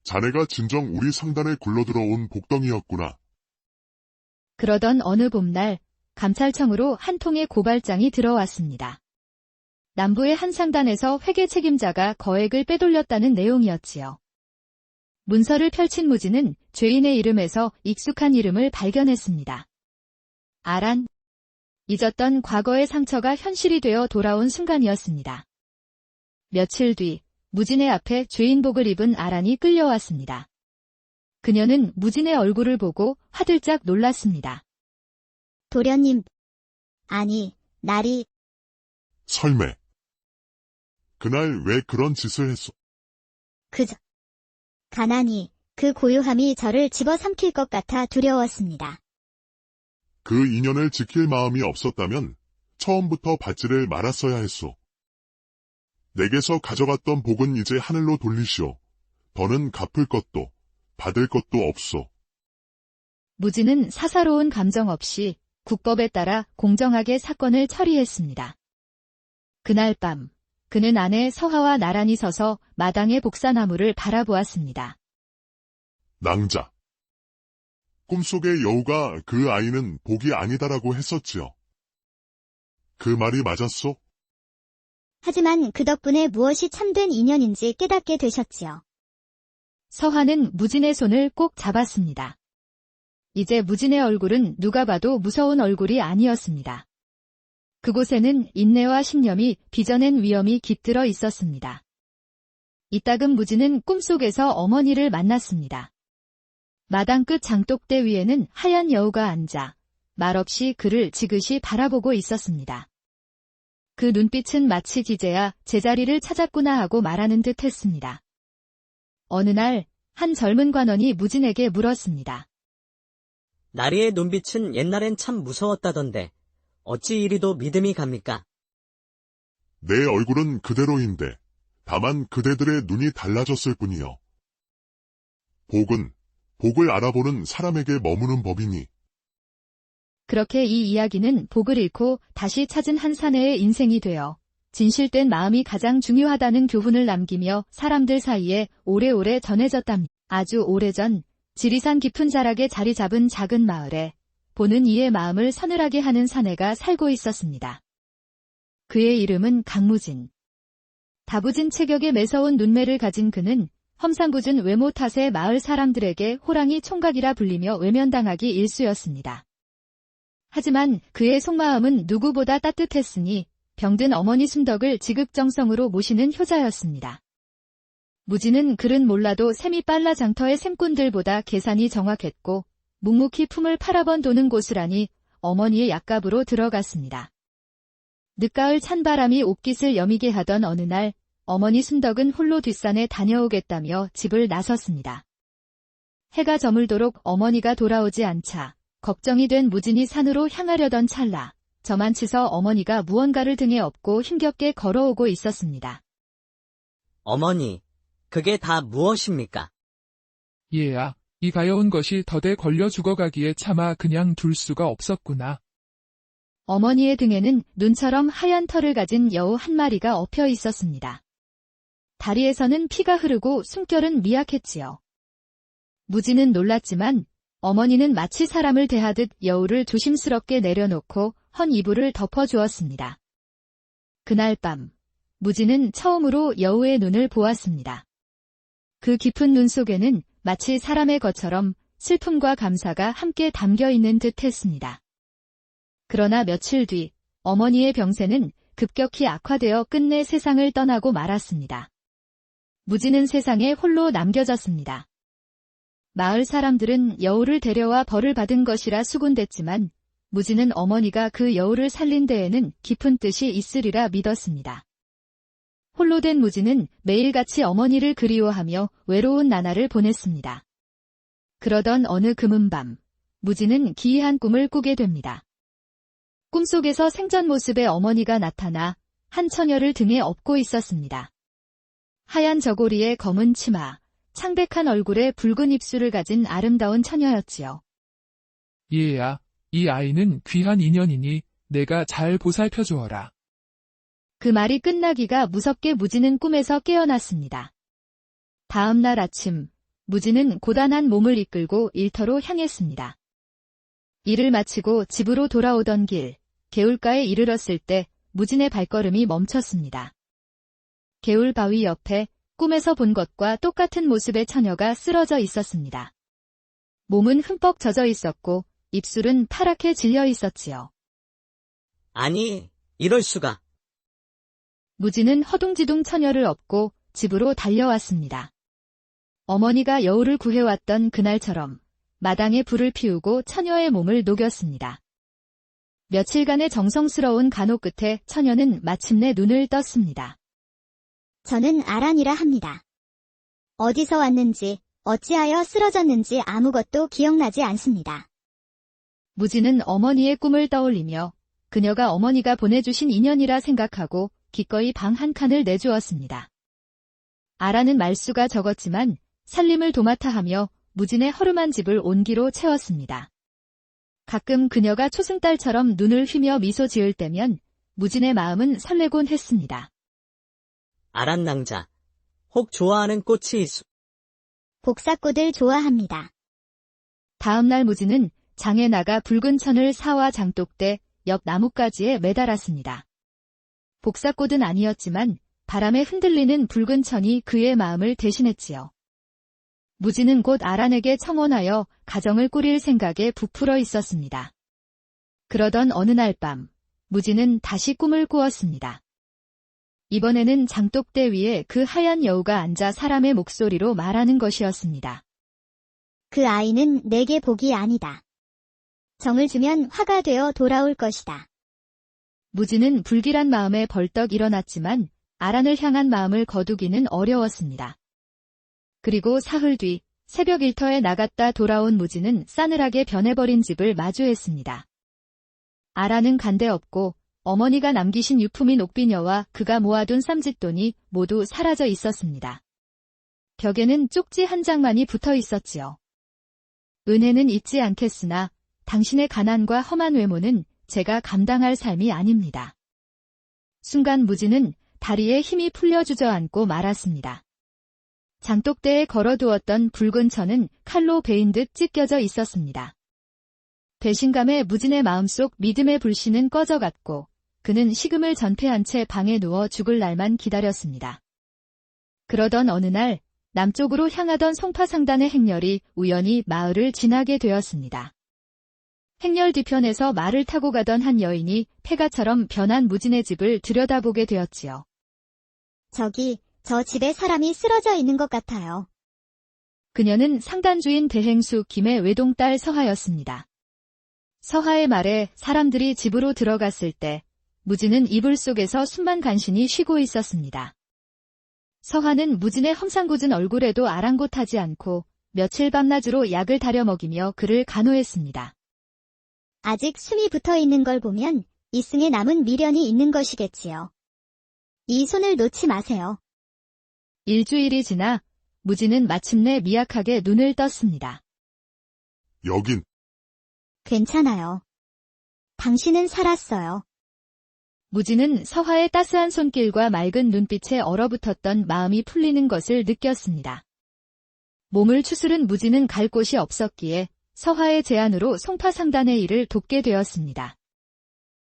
자네가 진정 우리 상단에 굴러들어온 복덩이였구나.
그러던 어느 봄날 감찰청으로 한 통의 고발장이 들어왔습니다. 남부의 한 상단에서 회계 책임자가 거액을 빼돌렸다는 내용이었지요. 문서를 펼친 무진은 죄인의 이름에서 익숙한 이름을 발견했습니다. 아란. 잊었던 과거의 상처가 현실이 되어 돌아온 순간이었습니다. 며칠 뒤 무진의 앞에 죄인복을 입은 아란이 끌려왔습니다. 그녀는 무진의 얼굴을 보고 화들짝 놀랐습니다.
도련님. 아니, 날이
설매. 그날 왜 그런 짓을 했어?
가난이, 그 고요함이 저를 집어삼킬 것 같아 두려웠습니다.
그 인연을 지킬 마음이 없었다면 처음부터 받지를 말았어야 했소. 내게서 가져갔던 복은 이제 하늘로 돌리시오. 더는 갚을 것도 받을 것도 없소.
무진은 사사로운 감정 없이 국법에 따라 공정하게 사건을 처리했습니다. 그날 밤, 그는 아내 서화와 나란히 서서 마당의 복사나무를 바라보았습니다.
낭자. 꿈속의 여우가 그 아이는 복이 아니다라고 했었지요. 그 말이 맞았소?
하지만 그 덕분에 무엇이 참된 인연인지 깨닫게 되셨지요.
서화는 무진의 손을 꼭 잡았습니다. 이제 무진의 얼굴은 누가 봐도 무서운 얼굴이 아니었습니다. 그곳에는 인내와 신념이 빚어낸 위엄이 깃들어 있었습니다. 이따금 무진은 꿈속에서 어머니를 만났습니다. 마당 끝 장독대 위에는 하얀 여우가 앉아 말없이 그를 지그시 바라보고 있었습니다. 그 눈빛은 마치 기제야 제자리를 찾았구나 하고 말하는 듯 했습니다. 어느 날 한 젊은 관원이 무진에게 물었습니다.
나리의 눈빛은 옛날엔 참 무서웠다던데 어찌 이리도 믿음이 갑니까?
내 얼굴은 그대로인데 다만 그대들의 눈이 달라졌을 뿐이요. 복을 알아보는 사람에게 머무는 법이니.
그렇게 이 이야기는 복을 잃고 다시 찾은 한 사내의 인생이 되어 진실된 마음이 가장 중요하다는 교훈을 남기며 사람들 사이에 오래오래 전해졌답니다. 아주 오래전 지리산 깊은 자락에 자리 잡은 작은 마을에 보는 이의 마음을 서늘하게 하는 사내가 살고 있었습니다. 그의 이름은 강무진. 다부진 체격에 매서운 눈매를 가진 그는 험상궂은 외모 탓에 마을 사람들에게 호랑이 총각이라 불리며 외면당하기 일쑤였습니다. 하지만 그의 속마음은 누구보다 따뜻했으니 병든 어머니 순덕을 지극정성으로 모시는 효자였습니다. 무진은 글은 몰라도 셈이 빨라 장터의 셈꾼들보다 계산이 정확했고 묵묵히 품을 팔아번 도는 고스란히 어머니의 약갑으로 들어갔습니다. 늦가을 찬바람이 옷깃을 여미게 하던 어느 날 어머니 순덕은 홀로 뒷산에 다녀오겠다며 집을 나섰습니다. 해가 저물도록 어머니가 돌아오지 않자 걱정이 된 무진이 산으로 향하려던 찰나 저만치서 어머니가 무언가를 등에 업고 힘겹게 걸어오고 있었습니다.
어머니, 그게 다 무엇입니까?
얘야, 이 가여운 것이 덫에 걸려 죽어가기에 차마 그냥 둘 수가 없었구나.
어머니의 등에는 눈처럼 하얀 털을 가진 여우 한 마리가 엎여 있었습니다. 다리에서는 피가 흐르고 숨결은 미약했지요. 무진은 놀랐지만 어머니는 마치 사람을 대하듯 여우를 조심스럽게 내려놓고 헌 이불을 덮어주었습니다. 그날 밤, 무진은 처음으로 여우의 눈을 보았습니다. 그 깊은 눈 속에는 마치 사람의 것처럼 슬픔과 감사가 함께 담겨 있는 듯 했습니다. 그러나 며칠 뒤 어머니의 병세는 급격히 악화되어 끝내 세상을 떠나고 말았습니다. 무진은 세상에 홀로 남겨졌습니다. 마을 사람들은 여우를 데려와 벌을 받은 것이라 수군댔지만 무진은 어머니가 그 여우를 살린 데에는 깊은 뜻이 있으리라 믿었습니다. 홀로 된 무진은 매일같이 어머니를 그리워하며 외로운 나날을 보냈습니다. 그러던 어느 금은밤, 무진은 기이한 꿈을 꾸게 됩니다. 꿈속에서 생전 모습의 어머니가 나타나 한 처녀를 등에 업고 있었습니다. 하얀 저고리에 검은 치마, 창백한 얼굴에 붉은 입술을 가진 아름다운 처녀였지요.
얘야, 이 아이는 귀한 인연이니 내가 잘 보살펴주어라.
그 말이 끝나기가 무섭게 무진은 꿈에서 깨어났습니다. 다음 날 아침, 무진은 고단한 몸을 이끌고 일터로 향했습니다. 일을 마치고 집으로 돌아오던 길, 개울가에 이르렀을 때 무진의 발걸음이 멈췄습니다. 개울 바위 옆에 꿈에서 본 것과 똑같은 모습의 처녀가 쓰러져 있었습니다. 몸은 흠뻑 젖어 있었고 입술은 파랗게 질려 있었지요.
아니, 이럴 수가.
무지는 허둥지둥 처녀를 업고 집으로 달려왔습니다. 어머니가 여우를 구해왔던 그날처럼 마당에 불을 피우고 처녀의 몸을 녹였습니다. 며칠간의 정성스러운 간호 끝에 처녀는 마침내 눈을 떴습니다.
저는 아란이라 합니다. 어디서 왔는지, 어찌하여 쓰러졌는지 아무것도 기억나지 않습니다.
무지는 어머니의 꿈을 떠올리며 그녀가 어머니가 보내주신 인연이라 생각하고 기꺼이 방 한 칸을 내주었습니다. 아란은 말수가 적었지만 살림을 도맡아 하며 무진의 허름한 집을 온기로 채웠습니다. 가끔 그녀가 초승달처럼 눈을 휘며 미소 지을 때면 무진의 마음은 설레곤 했습니다.
아란 낭자. 혹 좋아하는 꽃이 있어.
복사꽃을 좋아합니다.
다음 날 무진은 장에 나가 붉은 천을 사와 장독대 옆 나뭇가지에 매달았습니다. 복사꽃은 아니었지만 바람에 흔들리는 붉은 천이 그의 마음을 대신했지요. 무진은 곧 아란에게 청혼하여 가정을 꾸릴 생각에 부풀어 있었습니다. 그러던 어느 날 밤, 무진은 다시 꿈을 꾸었습니다. 이번에는 장독대 위에 그 하얀 여우가 앉아 사람의 목소리로 말하는 것이었습니다.
그 아이는 내게 복이 아니다. 정을 주면 화가 되어 돌아올 것이다.
무진은 불길한 마음에 벌떡 일어났지만 아란을 향한 마음을 거두기는 어려웠습니다. 그리고 사흘 뒤 새벽 일터에 나갔다 돌아온 무진은 싸늘하게 변해버린 집을 마주했습니다. 아란은 간데없고 어머니가 남기신 유품인 옥비녀와 그가 모아둔 쌈짓돈이 모두 사라져 있었습니다. 벽에는 쪽지 한 장만이 붙어 있었지요. 은혜는 잊지 않겠으나 당신의 가난과 험한 외모는 제가 감당할 삶이 아닙니다. 순간 무진은 다리에 힘이 풀려 주저앉고 말았습니다. 장독대에 걸어두었던 붉은 천은 칼로 베인 듯 찢겨져 있었습니다. 배신감에 무진의 마음속 믿음의 불씨는 꺼져갔고 그는 식음을 전폐한 채 방에 누워 죽을 날만 기다렸습니다. 그러던 어느 날 남쪽으로 향하던 송파상단의 행렬이 우연히 마을을 지나게 되었습니다. 행렬 뒤편에서 말을 타고 가던 한 여인이 폐가처럼 변한 무진의 집을 들여다보게 되었지요.
저기, 저 집에 사람이 쓰러져 있는 것 같아요.
그녀는 상단주인 대행수 김의 외동딸 서하였습니다. 서하의 말에 사람들이 집으로 들어갔을 때 무진은 이불 속에서 숨만 간신히 쉬고 있었습니다. 서하는 무진의 험상궂은 얼굴에도 아랑곳하지 않고 며칠 밤낮으로 약을 다려 먹이며 그를 간호했습니다.
아직 숨이 붙어 있는 걸 보면 이승에 남은 미련이 있는 것이겠지요. 이 손을 놓지 마세요.
일주일이 지나 무진은 마침내 미약하게 눈을 떴습니다.
여긴
괜찮아요. 당신은 살았어요.
무진은 서하의 따스한 손길과 맑은 눈빛에 얼어붙었던 마음이 풀리는 것을 느꼈습니다. 몸을 추스른 무진은 갈 곳이 없었기에 서하의 제안으로 송파상단의 일을 돕게 되었습니다.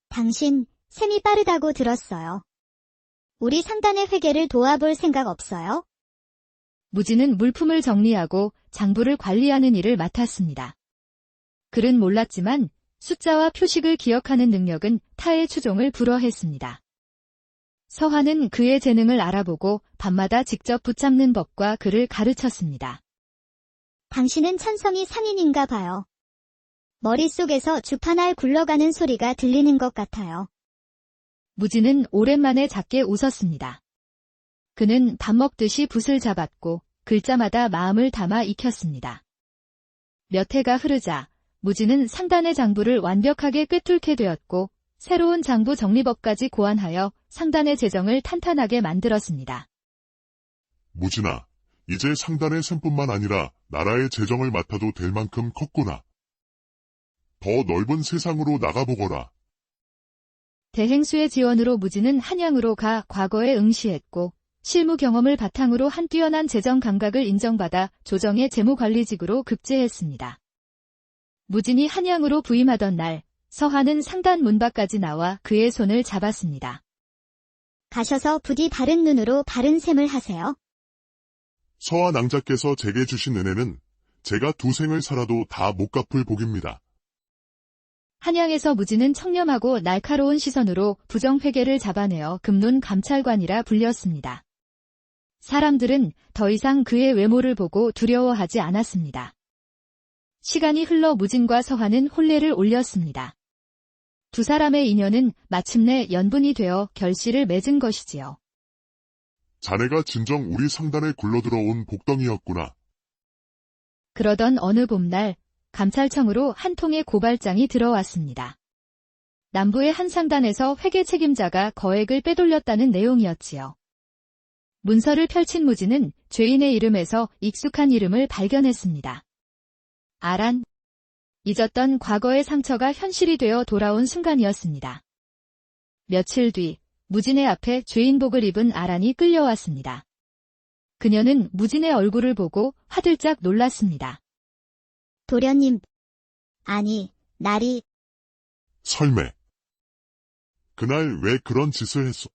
당신, 셈이 빠르다고 들었어요. 우리 상단의 회계를 도와볼 생각 없어요?
무진은 물품을 정리하고 장부를 관리하는 일을 맡았습니다. 그는 몰랐지만 숫자와 표식을 기억하는 능력은 타의 추종을 불허했습니다. 서하는 그의 재능을 알아보고 밤마다 직접 붙잡는 법과 그를 가르쳤습니다.
당신은 천성이 상인인가 봐요. 머릿속에서 주판알 굴러가는 소리가 들리는 것 같아요.
무진은 오랜만에 작게 웃었습니다. 그는 밥 먹듯이 붓을 잡았고 글자마다 마음을 담아 익혔습니다. 몇 해가 흐르자 무진은 상단의 장부를 완벽하게 꿰뚫게 되었고 새로운 장부 정리법까지 고안하여 상단의 재정을 탄탄하게 만들었습니다.
무진아, 이제 상단의 셈뿐만 아니라 나라의 재정을 맡아도 될 만큼 컸구나. 더 넓은 세상으로 나가보거라.
대행수의 지원으로 무진은 한양으로 가 과거에 응시했고 실무 경험을 바탕으로 한 뛰어난 재정 감각을 인정받아 조정의 재무관리직으로 급제했습니다. 무진이 한양으로 부임하던 날 서하는 상단 문 밖까지 나와 그의 손을 잡았습니다.
가셔서 부디 바른 눈으로 바른 셈을 하세요.
서하 낭자께서 제게 주신 은혜는 제가 두 생을 살아도 다 못 갚을 복입니다.
한양에서 무지는 청렴하고 날카로운 시선으로 부정회계를 잡아내어 금론 감찰관이라 불렸습니다. 사람들은 더 이상 그의 외모를 보고 두려워하지 않았습니다. 시간이 흘러 무진과 서환은 혼례를 올렸습니다. 두 사람의 인연은 마침내 연분이 되어 결실을 맺은 것이지요.
자네가 진정 우리 상단에 굴러들어온 복덩이였구나.
그러던 어느 봄날 감찰청으로 한 통의 고발장이 들어왔습니다. 남부의 한 상단에서 회계 책임자가 거액을 빼돌렸다는 내용이었지요. 문서를 펼친 무진은 죄인의 이름에서 익숙한 이름을 발견했습니다. 아란. 잊었던 과거의 상처가 현실이 되어 돌아온 순간이었습니다. 며칠 뒤 무진의 앞에 죄인복을 입은 아란이 끌려왔습니다. 그녀는 무진의 얼굴을 보고 화들짝 놀랐습니다.
도련님. 아니, 날이
설매. 그날 왜 그런 짓을 했어?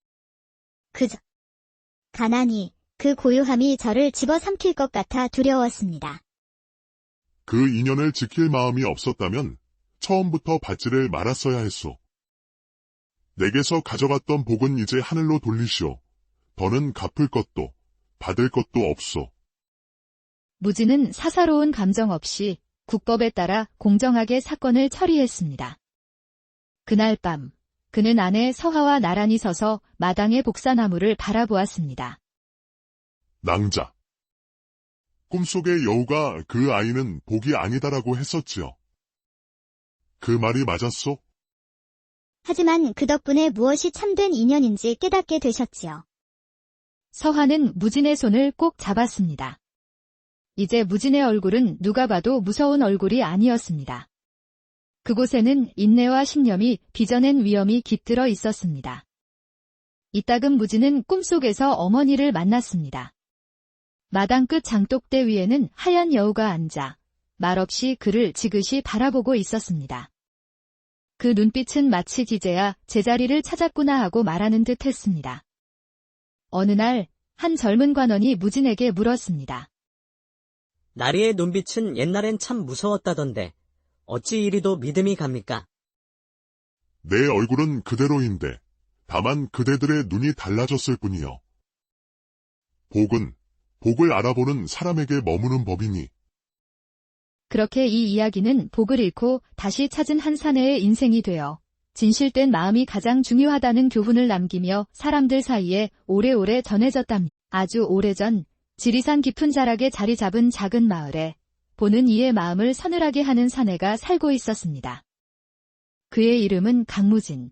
가난이, 그 고요함이 저를 집어삼킬 것 같아 두려웠습니다.
그 인연을 지킬 마음이 없었다면 처음부터 받지를 말았어야 했소. 내게서 가져갔던 복은 이제 하늘로 돌리시오. 더는 갚을 것도 받을 것도 없소.
무진은 사사로운 감정 없이 국법에 따라 공정하게 사건을 처리했습니다. 그날 밤 그는 아내 서화와 나란히 서서 마당의 복사나무를 바라보았습니다.
낭자. 꿈속의 여우가 그 아이는 복이 아니다라고 했었지요. 그 말이 맞았소?
하지만 그 덕분에 무엇이 참된 인연인지 깨닫게 되셨지요.
서화는 무진의 손을 꼭 잡았습니다. 이제 무진의 얼굴은 누가 봐도 무서운 얼굴이 아니었습니다. 그곳에는 인내와 신념이 빚어낸 위엄이 깃들어 있었습니다. 이따금 무진은 꿈속에서 어머니를 만났습니다. 마당 끝 장독대 위에는 하얀 여우가 앉아 말없이 그를 지그시 바라보고 있었습니다. 그 눈빛은 마치 기제야 제자리를 찾았구나 하고 말하는 듯 했습니다. 어느 날 한 젊은 관원이 무진에게 물었습니다.
나리의 눈빛은 옛날엔 참 무서웠다던데 어찌 이리도 믿음이 갑니까?
내 얼굴은 그대로인데 다만 그대들의 눈이 달라졌을 뿐이요. 복을 알아보는 사람에게 머무는 법이니.
그렇게 이 이야기는 복을 잃고 다시 찾은 한 사내의 인생이 되어 진실된 마음이 가장 중요하다는 교훈을 남기며 사람들 사이에 오래오래 전해졌답니다. 아주 오래전 지리산 깊은 자락에 자리 잡은 작은 마을에 보는 이의 마음을 서늘하게 하는 사내가 살고 있었습니다. 그의 이름은 강무진.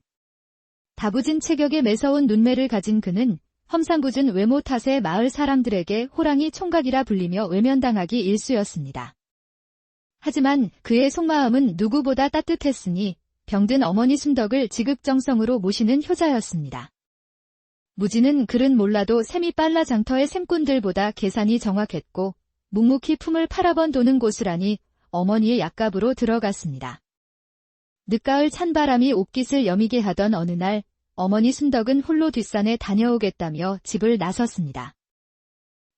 다부진 체격에 매서운 눈매를 가진 그는 험상궂은 외모 탓에 마을 사람들에게 호랑이 총각이라 불리며 외면당하기 일쑤였습니다. 하지만 그의 속마음은 누구보다 따뜻했으니 병든 어머니 순덕을 지극정성으로 모시는 효자였습니다. 무진은 글은 몰라도 셈이 빨라 장터의 셈꾼들보다 계산이 정확했고 묵묵히 품을 팔아번 도는 고스란히 어머니의 약갑으로 들어갔습니다. 늦가을 찬바람이 옷깃을 여미게 하던 어느 날 어머니 순덕은 홀로 뒷산에 다녀오겠다며 집을 나섰습니다.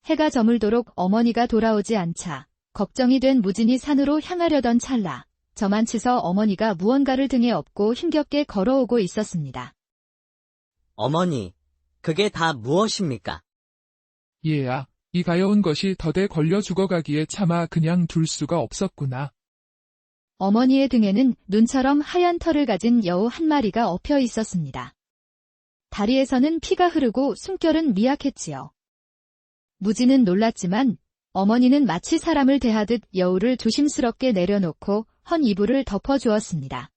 해가 저물도록 어머니가 돌아오지 않자 걱정이 된 무진이 산으로 향하려던 찰나 저만치서 어머니가 무언가를 등에 업고 힘겹게 걸어오고 있었습니다.
어머니, 그게 다 무엇입니까?
얘야, 이 가여운 것이 더대 걸려 죽어가기에 차마 그냥 둘 수가 없었구나.
어머니의 등에는 눈처럼 하얀 털을 가진 여우 한 마리가 엎여 있었습니다. 다리에서는 피가 흐르고 숨결은 미약했지요. 무진은 놀랐지만 어머니는 마치 사람을 대하듯 여우를 조심스럽게 내려놓고 헌 이불을 덮어주었습니다.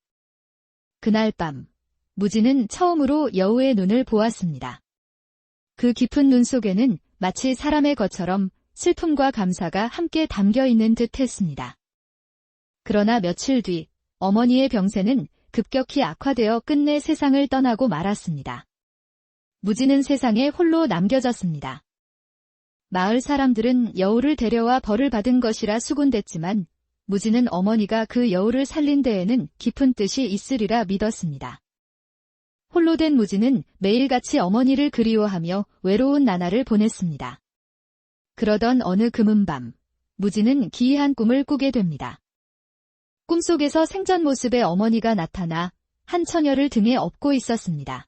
그날 밤 무진은 처음으로 여우의 눈을 보았습니다. 그 깊은 눈 속에는 마치 사람의 것처럼 슬픔과 감사가 함께 담겨 있는 듯 했습니다. 그러나 며칠 뒤 어머니의 병세는 급격히 악화되어 끝내 세상을 떠나고 말았습니다. 무진은 세상에 홀로 남겨졌습니다. 마을 사람들은 여우를 데려와 벌을 받은 것이라 수군댔지만 무진은 어머니가 그 여우를 살린 데에는 깊은 뜻이 있으리라 믿었습니다. 홀로 된 무진은 매일같이 어머니를 그리워하며 외로운 나날을 보냈습니다. 그러던 어느 금은밤, 무진은 기이한 꿈을 꾸게 됩니다. 꿈속에서 생전 모습의 어머니가 나타나 한 처녀를 등에 업고 있었습니다.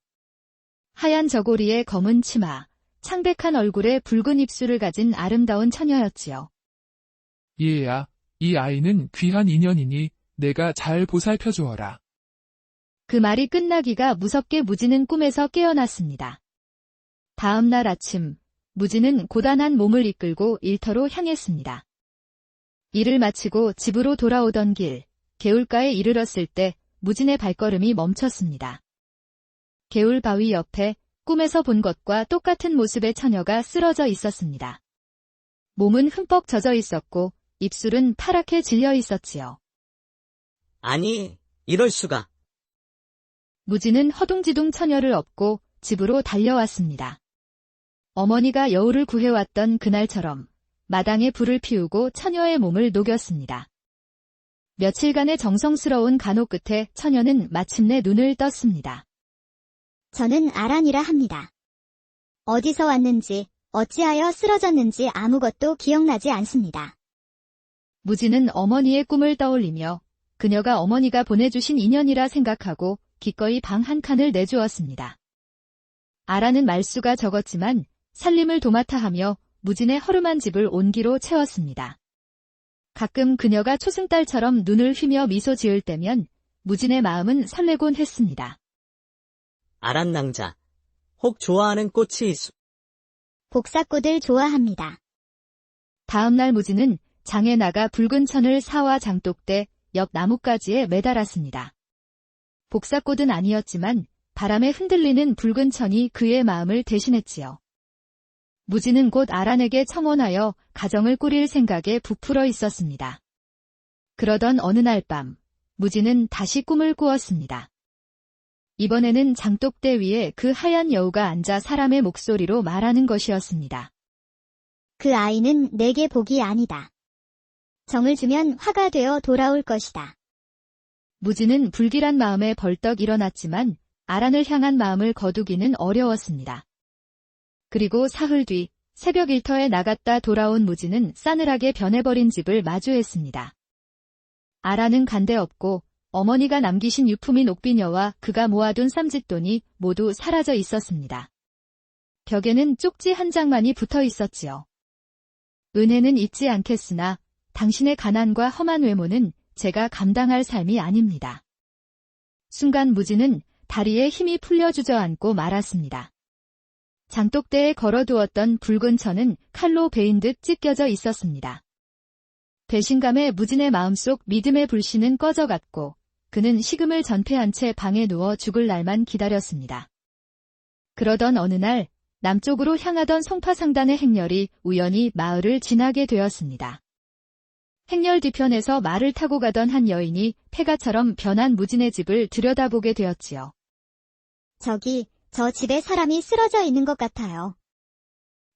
하얀 저고리에 검은 치마, 창백한 얼굴에 붉은 입술을 가진 아름다운 처녀였지요.
얘야, 이 아이는 귀한 인연이니 내가 잘 보살펴 주어라.
그 말이 끝나기가 무섭게 무지는 꿈에서 깨어났습니다. 다음 날 아침, 무지는 고단한 몸을 이끌고 일터로 향했습니다. 일을 마치고 집으로 돌아오던 길, 개울가에 이르렀을 때 무진의 발걸음이 멈췄습니다. 개울 바위 옆에 꿈에서 본 것과 똑같은 모습의 처녀가 쓰러져 있었습니다. 몸은 흠뻑 젖어 있었고 입술은 파랗게 질려 있었지요.
아니, 이럴 수가.
무지는 허둥지둥 처녀를 업고 집으로 달려왔습니다. 어머니가 여우를 구해왔던 그날처럼 마당에 불을 피우고 처녀의 몸을 녹였습니다. 며칠간의 정성스러운 간호 끝에 처녀는 마침내 눈을 떴습니다.
저는 아란이라 합니다. 어디서 왔는지, 어찌하여 쓰러졌는지 아무것도 기억나지 않습니다.
무지는 어머니의 꿈을 떠올리며 그녀가 어머니가 보내주신 인연이라 생각하고 기꺼이 방 한 칸을 내주었습니다. 아란은 말수가 적었지만 살림을 도맡아 하며 무진의 허름한 집을 온기로 채웠습니다. 가끔 그녀가 초승달처럼 눈을 휘며 미소 지을 때면 무진의 마음은 설레곤 했습니다.
아란 낭자. 혹 좋아하는 꽃이 있소?
복사꽃을 좋아합니다.
다음 날 무진은 장에 나가 붉은 천을 사와 장독대 옆 나뭇가지에 매달았습니다. 복사꽃은 아니었지만 바람에 흔들리는 붉은 천이 그의 마음을 대신했지요. 무진은 곧 아란에게 청혼하여 가정을 꾸릴 생각에 부풀어 있었습니다. 그러던 어느 날 밤, 무진은 다시 꿈을 꾸었습니다. 이번에는 장독대 위에 그 하얀 여우가 앉아 사람의 목소리로 말하는 것이었습니다.
그 아이는 내게 복이 아니다. 정을 주면 화가 되어 돌아올 것이다.
무진은 불길한 마음에 벌떡 일어났지만 아란을 향한 마음을 거두기는 어려웠습니다. 그리고 사흘 뒤 새벽 일터에 나갔다 돌아온 무진은 싸늘하게 변해버린 집을 마주했습니다. 아란은 간데없고 어머니가 남기신 유품인 옥비녀와 그가 모아둔 쌈짓돈이 모두 사라져 있었습니다. 벽에는 쪽지 한 장만이 붙어 있었지요. 은혜는 잊지 않겠으나 당신의 가난과 험한 외모는 제가 감당할 삶이 아닙니다. 순간 무진은 다리에 힘이 풀려 주저앉고 말았습니다. 장독대에 걸어두었던 붉은 천은 칼로 베인 듯 찢겨져 있었습니다. 배신감에 무진의 마음속 믿음의 불씨는 꺼져갔고 그는 식음을 전폐한 채 방에 누워 죽을 날만 기다렸습니다. 그러던 어느 날 남쪽으로 향하던 송파상단의 행렬이 우연히 마을을 지나게 되었습니다. 행렬 뒤편에서 말을 타고 가던 한 여인이 폐가처럼 변한 무진의 집을 들여다보게 되었지요.
저기, 저 집에 사람이 쓰러져 있는 것 같아요.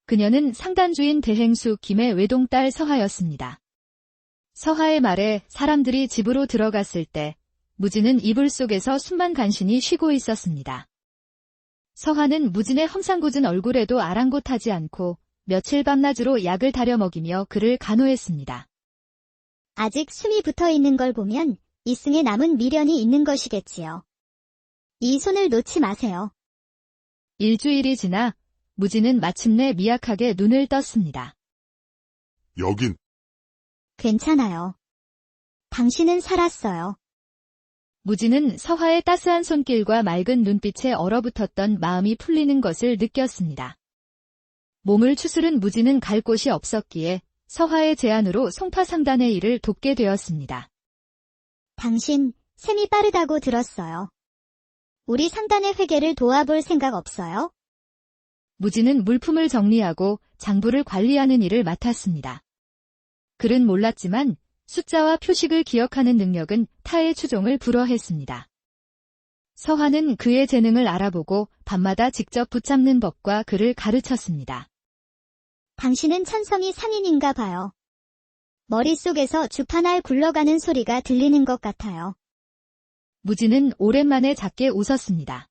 그녀는 상단주인 대행수 김의 외동딸 서하였습니다. 서하의 말에 사람들이 집으로 들어갔을 때 무진은 이불 속에서 숨만 간신히 쉬고 있었습니다. 서하는 무진의 험상궂은 얼굴에도 아랑곳하지 않고 며칠 밤낮으로 약을 다려 먹이며 그를 간호했습니다.
아직 숨이 붙어 있는 걸 보면 이승에 남은 미련이 있는 것이겠지요. 이 손을 놓지 마세요.
일주일이 지나 무진은 마침내 미약하게 눈을 떴습니다.
여긴
괜찮아요. 당신은 살았어요.
무진은 서하의 따스한 손길과 맑은 눈빛에 얼어붙었던 마음이 풀리는 것을 느꼈습니다. 몸을 추스른 무진은 갈 곳이 없었기에 서하의 제안으로 송파상단의 일을 돕게 되었습니다.
당신, 셈이 빠르다고 들었어요. 우리 상단의 회계를 도와볼 생각 없어요?
무진은 물품을 정리하고 장부를 관리하는 일을 맡았습니다. 그는 몰랐지만 숫자와 표식을 기억하는 능력은 타의 추종을 불허했습니다. 서하는 그의 재능을 알아보고 밤마다 직접 붙잡는 법과 그를 가르쳤습니다.
당신은 천성이 상인인가 봐요. 머릿속에서 주판알 굴러가는 소리가 들리는 것 같아요.
무진은 오랜만에 작게 웃었습니다.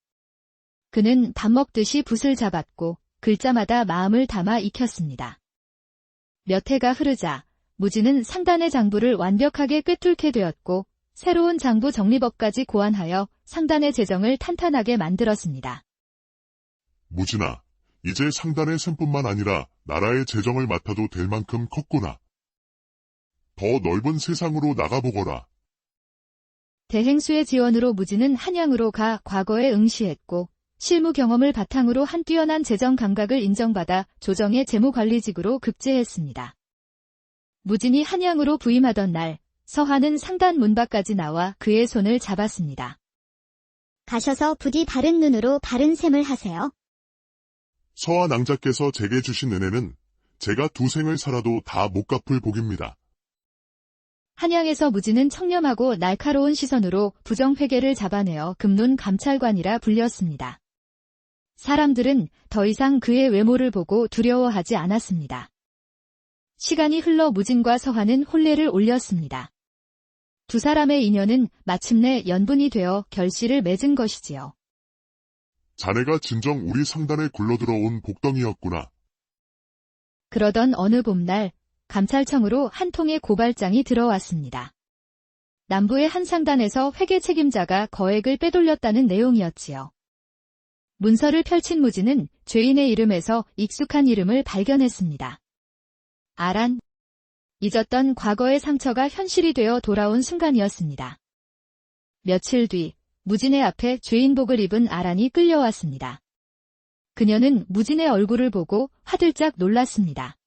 그는 밥 먹듯이 붓을 잡았고 글자마다 마음을 담아 익혔습니다. 몇 해가 흐르자 무진은 상단의 장부를 완벽하게 꿰뚫게 되었고 새로운 장부 정리법까지 고안하여 상단의 재정을 탄탄하게 만들었습니다.
무진아, 이제 상단의 셈뿐만 아니라 나라의 재정을 맡아도 될 만큼 컸구나. 더 넓은 세상으로 나가보거라.
대행수의 지원으로 무진은 한양으로 가 과거에 응시했고 실무 경험을 바탕으로 한 뛰어난 재정 감각을 인정받아 조정의 재무관리직으로 급제했습니다. 무진이 한양으로 부임하던 날 서한은 상단 문 밖까지 나와 그의 손을 잡았습니다.
가셔서 부디 바른 눈으로 바른 셈을 하세요.
서하 낭자께서 제게 주신 은혜는 제가 두 생을 살아도 다 못 갚을 복입니다.
한양에서 무진은 청렴하고 날카로운 시선으로 부정회계를 잡아내어 금눈 감찰관이라 불렸습니다. 사람들은 더 이상 그의 외모를 보고 두려워하지 않았습니다. 시간이 흘러 무진과 서한은 혼례를 올렸습니다. 두 사람의 인연은 마침내 연분이 되어 결실을 맺은 것이지요.
자네가 진정 우리 상단에 굴러들어온 복덩이였구나.
그러던 어느 봄날 감찰청으로 한 통의 고발장이 들어왔습니다. 남부의 한 상단에서 회계 책임자가 거액을 빼돌렸다는 내용이었지요. 문서를 펼친 무진은 죄인의 이름에서 익숙한 이름을 발견했습니다. 아란. 잊었던 과거의 상처가 현실이 되어 돌아온 순간이었습니다. 며칠 뒤 무진의 앞에 죄인복을 입은 아란이 끌려왔습니다. 그녀는 무진의 얼굴을 보고 화들짝 놀랐습니다.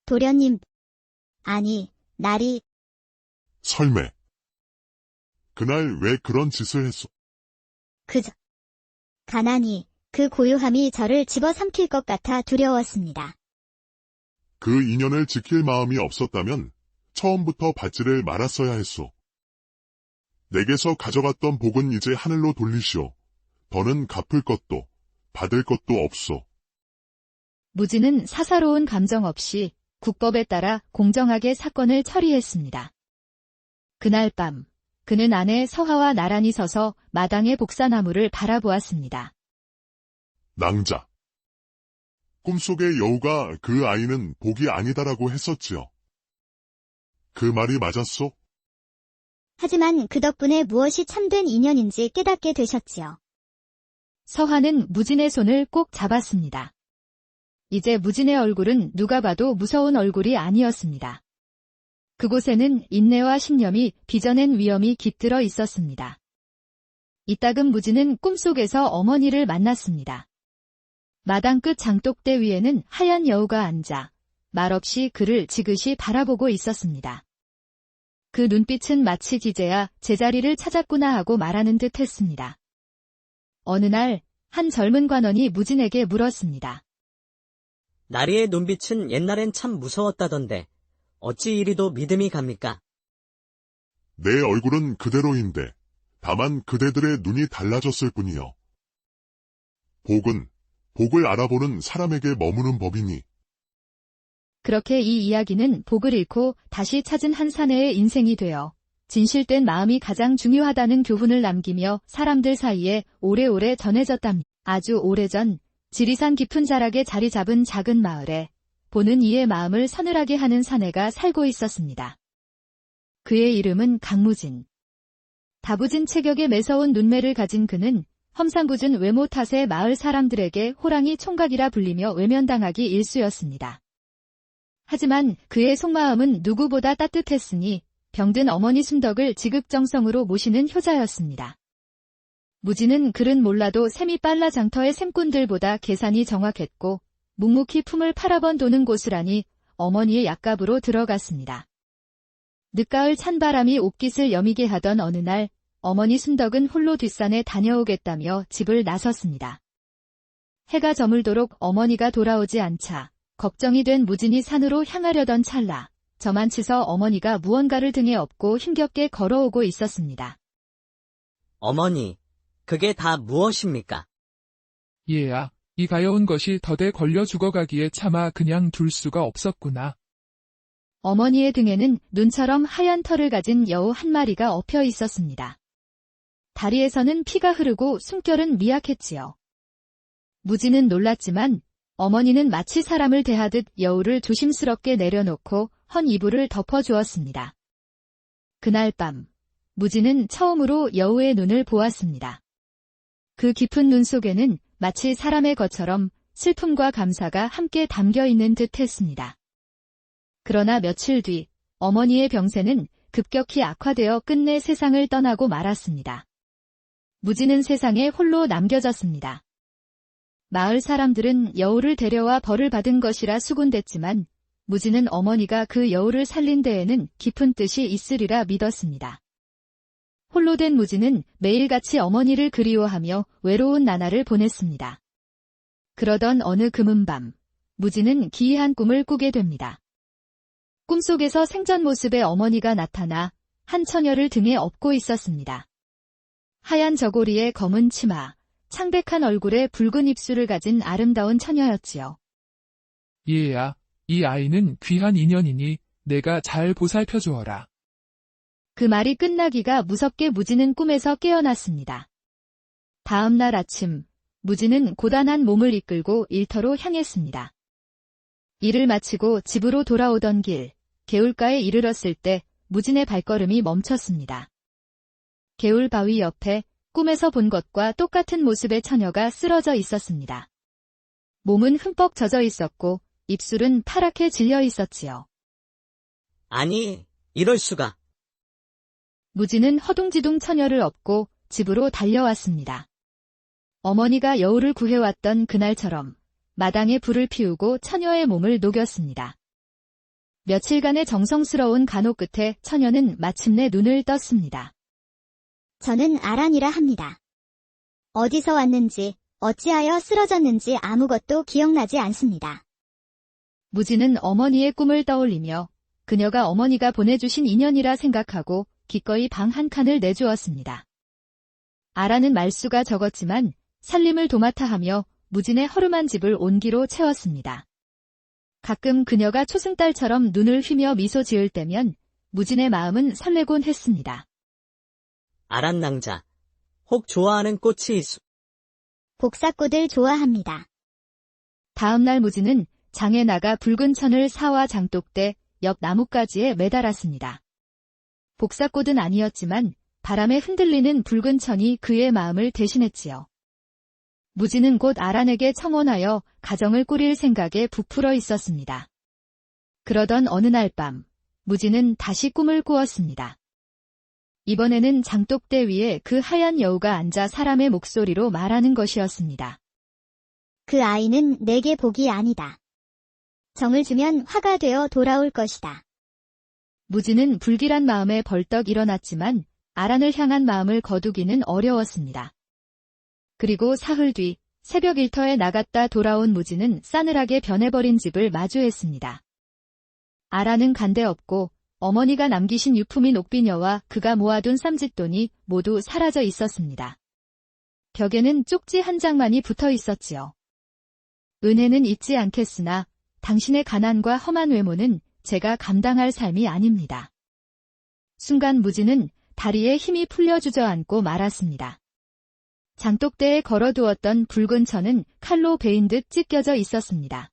도련님. 아니, 날이.
설매. 그날 왜 그런 짓을 했소?
가난이, 그 고요함이 저를 집어삼킬 것 같아 두려웠습니다.
그 인연을 지킬 마음이 없었다면 처음부터 받지를 말았어야 했소. 내게서 가져갔던 복은 이제 하늘로 돌리시오. 더는 갚을 것도 받을 것도 없소.
무진은 사사로운 감정 없이 국법에 따라 공정하게 사건을 처리했습니다. 그날 밤 그는 아내 서하와 나란히 서서 마당의 복사나무를 바라보았습니다.
낭자. 꿈속의 여우가 그 아이는 복이 아니다라고 했었지요. 그 말이 맞았소?
하지만 그 덕분에 무엇이 참된 인연인지 깨닫게 되셨지요.
서하는 무진의 손을 꼭 잡았습니다. 이제 무진의 얼굴은 누가 봐도 무서운 얼굴이 아니었습니다. 그곳에는 인내와 신념이 빚어낸 위엄이 깃들어 있었습니다. 이따금 무진은 꿈속에서 어머니를 만났습니다. 마당 끝 장독대 위에는 하얀 여우가 앉아 말없이 그를 지그시 바라보고 있었습니다. 그 눈빛은 마치 기제야 제자리를 찾았구나 하고 말하는 듯 했습니다. 어느 날 한 젊은 관원이 무진에게 물었습니다.
나리의 눈빛은 옛날엔 참 무서웠다던데 어찌 이리도 믿음이 갑니까?
내 얼굴은 그대로인데 다만 그대들의 눈이 달라졌을 뿐이요. 복을 알아보는 사람에게 머무는 법이니.
그렇게 이 이야기는 복을 잃고 다시 찾은 한 사내의 인생이 되어 진실된 마음이 가장 중요하다는 교훈을 남기며 사람들 사이에 오래오래 전해졌답니다. 아주 오래전 지리산 깊은 자락에 자리 잡은 작은 마을에 보는 이의 마음을 서늘하게 하는 사내가 살고 있었습니다. 그의 이름은 강무진. 다부진 체격에 매서운 눈매를 가진 그는 험상궂은 외모 탓에 마을 사람들에게 호랑이 총각이라 불리며 외면당하기 일쑤였습니다. 하지만 그의 속마음은 누구보다 따뜻했으니 병든 어머니 순덕을 지극정성으로 모시는 효자였습니다. 무진은 글은 몰라도 셈이 빨라 장터의 셈꾼들보다 계산이 정확했고 묵묵히 품을 8번 도는 고스란히 어머니의 약갑으로 들어갔습니다. 늦가을 찬바람이 옷깃을 여미게 하던 어느 날 어머니 순덕은 홀로 뒷산에 다녀오겠다며 집을 나섰습니다. 해가 저물도록 어머니가 돌아오지 않자 걱정이 된 무진이 산으로 향하려던 찰나 저만치서 어머니가 무언가를 등에 업고 힘겹게 걸어오고 있었습니다.
어머니, 그게 다 무엇입니까?
얘야, 이 가여운 것이 더대 걸려 죽어가기에 차마 그냥 둘 수가 없었구나.
어머니의 등에는 눈처럼 하얀 털을 가진 여우 한 마리가 엎여 있었습니다. 다리에서는 피가 흐르고 숨결은 미약했지요. 무진은 놀랐지만 어머니는 마치 사람을 대하듯 여우를 조심스럽게 내려놓고 헌 이불을 덮어주었습니다. 그날 밤 무지는 처음으로 여우의 눈을 보았습니다. 그 깊은 눈 속에는 마치 사람의 것처럼 슬픔과 감사가 함께 담겨 있는 듯 했습니다. 그러나 며칠 뒤 어머니의 병세는 급격히 악화되어 끝내 세상을 떠나고 말았습니다. 무지는 세상에 홀로 남겨졌습니다. 마을 사람들은 여우를 데려와 벌을 받은 것이라 수군댔지만 무지는 어머니가 그 여우를 살린 데에는 깊은 뜻이 있으리라 믿었습니다. 홀로 된 무지는 매일같이 어머니를 그리워하며 외로운 나날을 보냈습니다. 그러던 어느 금은밤, 무지는 기이한 꿈을 꾸게 됩니다. 꿈속에서 생전 모습의 어머니가 나타나 한 처녀를 등에 업고 있었습니다. 하얀 저고리에 검은 치마, 창백한 얼굴에 붉은 입술을 가진 아름다운 처녀였지요.
얘야, 이 아이는 귀한 인연이니 내가 잘 보살펴 주어라.
그 말이 끝나기가 무섭게 무지는 꿈에서 깨어났습니다. 다음 날 아침, 무지는 고단한 몸을 이끌고 일터로 향했습니다. 일을 마치고 집으로 돌아오던 길, 개울가에 이르렀을 때 무진의 발걸음이 멈췄습니다. 개울 바위 옆에 꿈에서 본 것과 똑같은 모습의 처녀가 쓰러져 있었습니다. 몸은 흠뻑 젖어 있었고 입술은 파랗게 질려 있었지요.
아니, 이럴 수가.
무지는 허둥지둥 처녀를 업고 집으로 달려왔습니다. 어머니가 여우를 구해왔던 그날처럼 마당에 불을 피우고 처녀의 몸을 녹였습니다. 며칠간의 정성스러운 간호 끝에 처녀는 마침내 눈을 떴습니다.
저는 아란이라 합니다. 어디서 왔는지, 어찌하여 쓰러졌는지 아무것도 기억나지 않습니다.
무지는 어머니의 꿈을 떠올리며 그녀가 어머니가 보내주신 인연이라 생각하고 기꺼이 방 한 칸을 내주었습니다. 아라는 말수가 적었지만 살림을 도맡아 하며 무진의 허름한 집을 온기로 채웠습니다. 가끔 그녀가 초승달처럼 눈을 휘며 미소 지을 때면 무진의 마음은 설레곤 했습니다.
아란 낭자, 혹 좋아하는 꽃이 있소?
복사꽃을 좋아합니다.
다음 날 무진은 장에 나가 붉은 천을 사와 장독대 옆 나뭇가지에 매달았습니다. 복사꽃은 아니었지만 바람에 흔들리는 붉은 천이 그의 마음을 대신했지요. 무지는 곧 아란에게 청혼하여 가정을 꾸릴 생각에 부풀어 있었습니다. 그러던 어느 날 밤, 무지는 다시 꿈을 꾸었습니다. 이번에는 장독대 위에 그 하얀 여우가 앉아 사람의 목소리로 말하는 것이었습니다.
그 아이는 내게 복이 아니다. 정을 주면 화가 되어 돌아올 것이다.
무지는 불길한 마음에 벌떡 일어났지만 아란을 향한 마음을 거두기는 어려웠습니다. 그리고 사흘 뒤 새벽 일터에 나갔다 돌아온 무지는 싸늘하게 변해버린 집을 마주했습니다. 아란은 간데없고 어머니가 남기신 유품인 옥비녀와 그가 모아둔 쌈짓돈이 모두 사라져 있었습니다. 벽에는 쪽지 한 장만이 붙어 있었지요. 은혜는 잊지 않겠으나 당신의 가난과 험한 외모는 제가 감당할 삶이 아닙니다. 순간 무지는 다리에 힘이 풀려 주저앉고 말았습니다. 장독대에 걸어두었던 붉은 천은 칼로 베인 듯 찢겨져 있었습니다.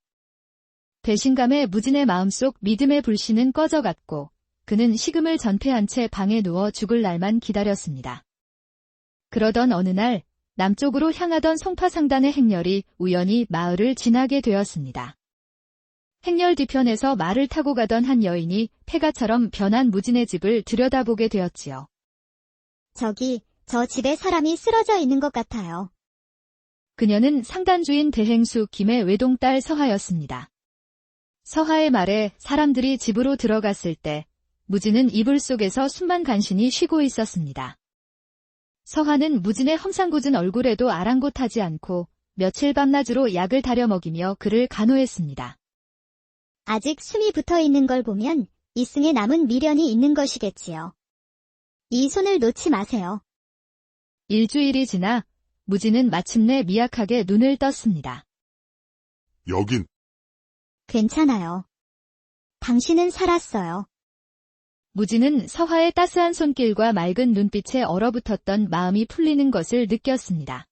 배신감에 무진의 마음속 믿음의 불씨는 꺼져갔고 그는 식음을 전폐한 채 방에 누워 죽을 날만 기다렸습니다. 그러던 어느 날 남쪽으로 향하던 송파상단의 행렬이 우연히 마을을 지나게 되었습니다. 행렬 뒤편에서 말을 타고 가던 한 여인이 폐가처럼 변한 무진의 집을 들여다보게 되었지요.
저기, 저 집에 사람이 쓰러져 있는 것 같아요.
그녀는 상단주인 대행수 김의 외동딸 서하였습니다. 서하의 말에 사람들이 집으로 들어갔을 때 무진은 이불 속에서 숨만 간신히 쉬고 있었습니다. 서하는 무진의 험상궂은 얼굴에도 아랑곳하지 않고 며칠 밤낮으로 약을 다려 먹이며 그를 간호했습니다.
아직 숨이 붙어 있는 걸 보면 이승에 남은 미련이 있는 것이겠지요. 이 손을 놓지 마세요.
일주일이 지나 무진은 마침내 미약하게 눈을 떴습니다.
여긴
괜찮아요. 당신은 살았어요.
무진은 서하의 따스한 손길과 맑은 눈빛에 얼어붙었던 마음이 풀리는 것을 느꼈습니다.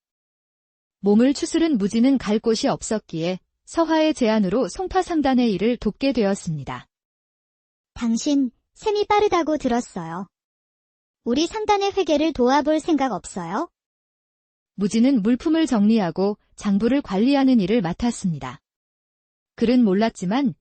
몸을 추스른 무진은 갈 곳이 없었기에 서하의 제안으로 송파상단의 일을 돕게 되었습니다.
당신, 셈이 빠르다고 들었어요. 우리 상단의 회계를 도와볼 생각 없어요?
무지는 물품을 정리하고 장부를 관리하는 일을 맡았습니다. 그는 몰랐지만